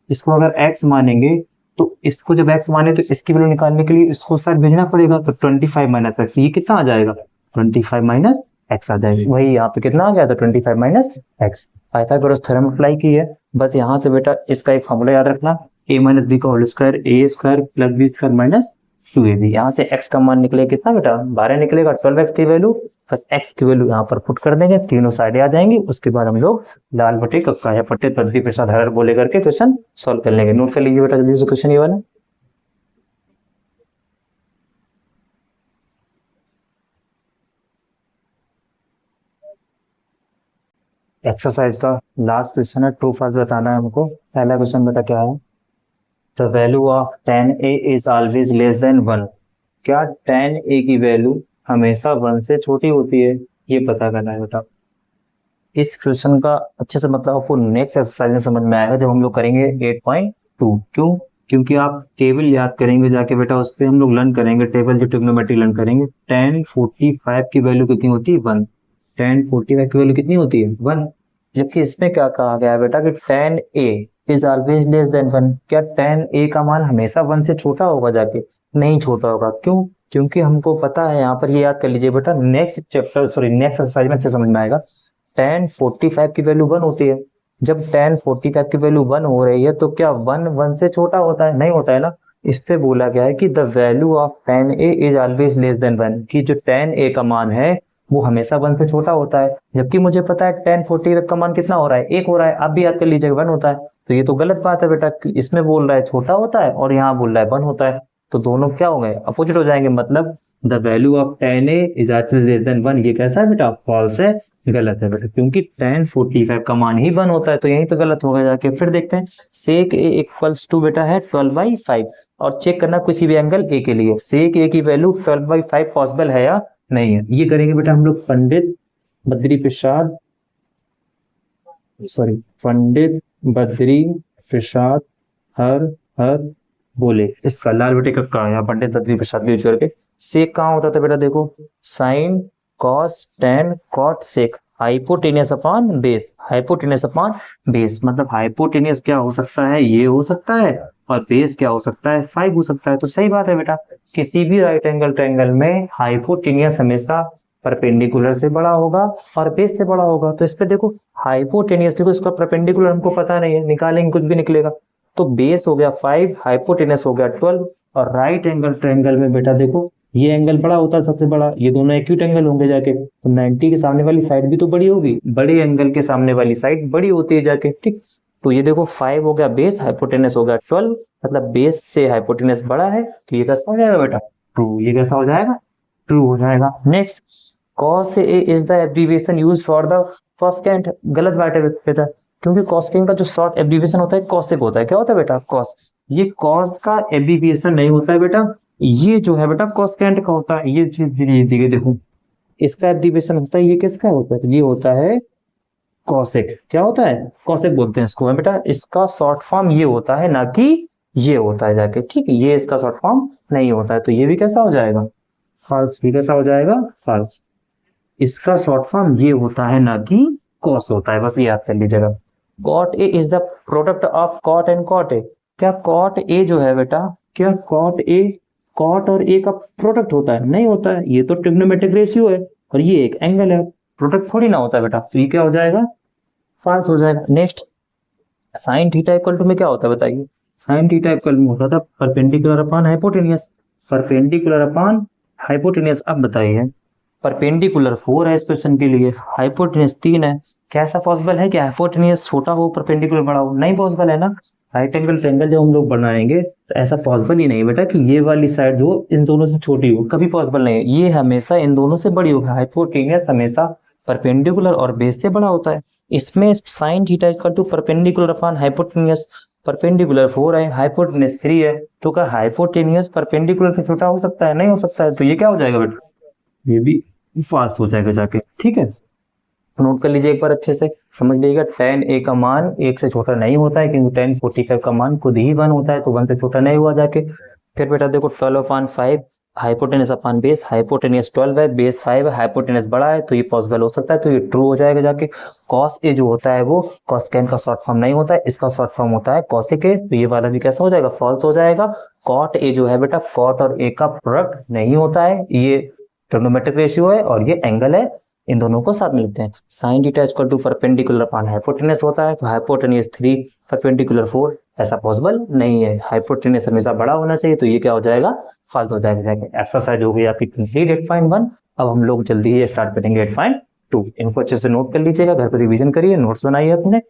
इसको अगर x मानेंगे तो इसको जब x माने तो इसकी वैल्यू निकालने के लिए इसको साइड भेजना पड़ेगा, तो 25 माइनस एक्स, ये कितना आ जाएगा 25 माइनस एक्स आ जाएगा, वही यहाँ पे कितना आ गया था 25 minus x. Pythagoras theorem apply की है, बस यहाँ से बेटा इसका एक फॉर्मूला याद रखना, ए माइनस बी का whole square A square plus B square minus 2ab। यहाँ से x का मान निकलेगा कितना बेटा 12 निकलेगा, 12x की वैल्यू बस x की वैल्यू यहाँ पर पुट कर देंगे, तीनों साइडें आ जाएंगी। उसके बाद हम लोग लाल बटे कक्का या पट्टे पद्धति के साथ हर बोले करके क्वेश्चन सॉल्व कर लेंगे। नोट कर लीजिए बेटा जल्दी से क्वेश्चन ये वाला। एक्सरसाइज का लास्ट क्वेश्चन है, ट्रू फॉल्स बताना है हमको। पहला क्वेश्चन बेटा क्या है, the value of tan a is always less than 1। क्या tan a की वैल्यू हमेशा 1 से छोटी होती है, ये पता करना है बेटा। इस क्वेश्चन का अच्छे से मतलब आपको नेक्स्ट एक्सरसाइज में समझ में आएगा जब हम लोग करेंगे 8.2। क्यों? क्योंकि आप टेबल याद करेंगे जाके बेटा, उस पर हम लोग लर्न करेंगे टेबल, जो ट्रिग्नोमेट्री लर्न करेंगे। tan 45 की वैल्यू कितनी होती है 1। tan 45 की वैल्यू कितनी होती है 1। जबकि इसमें क्या कहा गया है बेटा कि tan a is always less than 1। क्या tan a का मान हमेशा 1 से छोटा होगा जाके, नहीं छोटा होगा। क्यों? क्योंकि हमको पता है, यहाँ पर ये याद कर लीजिए बेटा, नेक्स्ट एक्सरसाइज में अच्छे समझ में आएगा। tan 45 की वैल्यू 1 होती है। जब tan 45 की वैल्यू 1 हो रही है तो क्या 1 से छोटा होता है, नहीं होता है ना। इस पे बोला गया है कि the value of tan a is always less than 1, कि जो tan a का मान है वो हमेशा 1 से छोटा होता है। जबकि मुझे पता है tan 45 का मान कितना हो रहा है, 1 हो रहा है। आप भी याद कर लीजिएगा 1 होता है, तो ये तो गलत बात है बेटा। इसमें बोल रहा है छोटा होता है और यहाँ बोल रहा है 1 होता है, तो दोनों क्या हो गए, अपोजिट हो जाएंगे। मतलब the value of tan a is always less than 1, ये कैसा है बेटा, फॉल्स है, गलत है बेटा। क्योंकि tan 45 का मान ही 1 होता है, तो यहीं पे गलत होगा जाके। फिर देखते हैं sec a इक्वल्स टू बेटा है 12/5, और चेक करना किसी भी एंगल a के लिए sec a की वैल्यू 12/5 पॉसिबल है या नहीं है। ये करेंगे बेटा हम लोग पंडित बद्री प्रसाद हर हर बोले, इसका लाल बेटे का कहा यहाँ पंडित बद्री प्रसाद यूज करके। सेक कहाँ होता था बेटा, देखो sine cos tan cot sec, hypotenuse upon base, hypotenuse upon base. मतलब हाइपोटेनियस क्या हो सकता है, ये हो सकता है, और बेस क्या हो सकता है 5 हो सकता है। तो सही बात है बेटा, किसी भी राइट एंगल ट्रायंगल में हाइपोटेनियस हमेशा परपेंडिकुलर से बड़ा होगा और बेस से बड़ा होगा। तो इस पे देखो हाइपोटेनियस, देखो इसका परपेंडिकुलर हमको पता नहीं है, निकालेंगे कुछ भी निकलेगा। तो बेस हो गया 5, हाइपोटेनियस हो गया 12, और राइट एंगल ट्रायंगल में बेटा देखो ये एंगल बड़ा होता है सबसे बड़ा, ये दोनों एक्यूट एंगल होंगे जाके, तो 90 के सामने वाली साइड भी तो बड़ी होगी, बड़े एंगल के सामने वाली साइड बड़ी होती है जाके, ठीक। तो ये देखो 5 हो गया बेस, हाइपोटेनस हो गया 12, मतलब बेस से हाइपोटेनस बड़ा है, तो ये कैसा हो जाएगा बेटा, ट्रू। ये कैसा हो जाएगा, ट्रू हो जाएगा। Next, cos A is the abbreviation used for the cosecant, गलत बात है बेटा, क्योंकि cosecant का जो शॉर्ट एब्रीविएशन होता है cosec होता है। क्या होता है बेटा, cos। ये cos का एब्रीविएशन नहीं होता है बेटा, ये जो है बेटा cosecant का होता है। ये चीज देखो, इसका एब्रीविएशन होता है, ये किसका होता है, ये होता है cosec। क्या होता है, cosec बोलते हैं इसको बेटा। इसका शॉर्ट फॉर्म ये होता है, ना कि ये होता है जाके, ठीक है। ये इसका शॉर्ट फॉर्म नहीं होता है, तो ये भी कैसा हो जाएगा, फॉल्स। ये कैसा हो जाएगा, फॉल्स। इसका शॉर्ट फॉर्म ये होता है, ना कि कॉस होता है, बस याद कर लीजिएगा। Cot A is the product of cot and cot A. क्या कॉट ए जो है बेटा, क्या कॉट ए कॉट और ए का प्रोडक्ट होता है, नहीं होता है। ये तो ट्रिग्नोमेट्रिक रेशियो है और ये एक एंगल है, प्रोडक्ट थोड़ी ना होता है बेटा, तो ये क्या हो जाएगा, फॉल्स हो जाएगा। Next, sine theta equal to में क्या होता है बताइए, साइन थीटा इक्वल में होता था perpendicular upon hypotenuse, perpendicular upon hypotenuse. अब बताइए, परपेंडिकुलर 4 है इस क्वेश्चन के लिए, हाइपोटेनियस 3 है। कैसा पॉसिबल है कि हाइपोटेनियस छोटा हो परपेंडिकुलर बड़ा हो, नहीं पॉसिबल है ना। राइट एंगल ट्रायंगल जब हम लोग बनाएंगे तो ऐसा पॉसिबल ही नहीं बेटा कि ये वाली साइड जो इन दोनों से छोटी हो, कभी पॉसिबल नहीं है। ये हमेशा इन दोनों से बड़ी होगी, हाइपोटेनियस हमेशा परपेंडिकुलर और बेस से बड़ा होता है। इसमें sine theta equal to perpendicular upon hypotenuse, perpendicular 4 है, हाइपोटेनियस 3 है, तो क्या हाइपोटेनियस परपेंडिकुलर से छोटा हो सकता है, नहीं हो सकता है। तो ये क्या हो जाएगा बेटा, ये भी फास्ट हो जाएगा जाके, ठीक है। नोट कर लीजिए एक बार अच्छे से, समझ लीजिएगा। tan a का मान 1 से छोटा नहीं होता है, क्योंकि tan 45 का मान खुद ही 1 होता है, तो 1 से छोटा नहीं हुआ जाके। फिर बेटा देखो 12/5 हाइपोटेनस अपॉन बेस, हाइपोटेनियस 12 है, बेस 5 है, हाइपोटेनस बड़ा है, तो ये पॉसिबल हो सकता है, तो ये ट्रू हो जाएगा जाके। cos a जो होता है वो cosecant का शॉर्ट फॉर्म नहीं होता है, इसका शॉर्ट फॉर्म होता है cosec a, तो ये वाला भी कैसा हो जाएगा, फॉल्स हो जाएगा। cot a जो है बेटा, cot और a का प्रोडक्ट नहीं होता है, ये ट्रिग्नोमेट्रिक रेशियो है और ये एंगल है, इन दोनों को साथ में लिखते हैं। Sine theta equal to perpendicular upon hypotenuse होता है, तो हाइपोटेनियस 3 परपेंडिकुलर 4, ऐसा पॉसिबल नहीं है, हाइपोटेन्यूस हमेशा बड़ा होना चाहिए, तो ये क्या हो जाएगा, फाल्स हो जाएगा। एक्सरसाइज हो गई आपकी कंप्लीट 8.1। अब हम लोग जल्दी ही स्टार्ट करेंगे 8.2। इनको अच्छे से नोट कर लीजिएगा, घर पर रिवीजन करिए, नोट्स बनाइए अपने।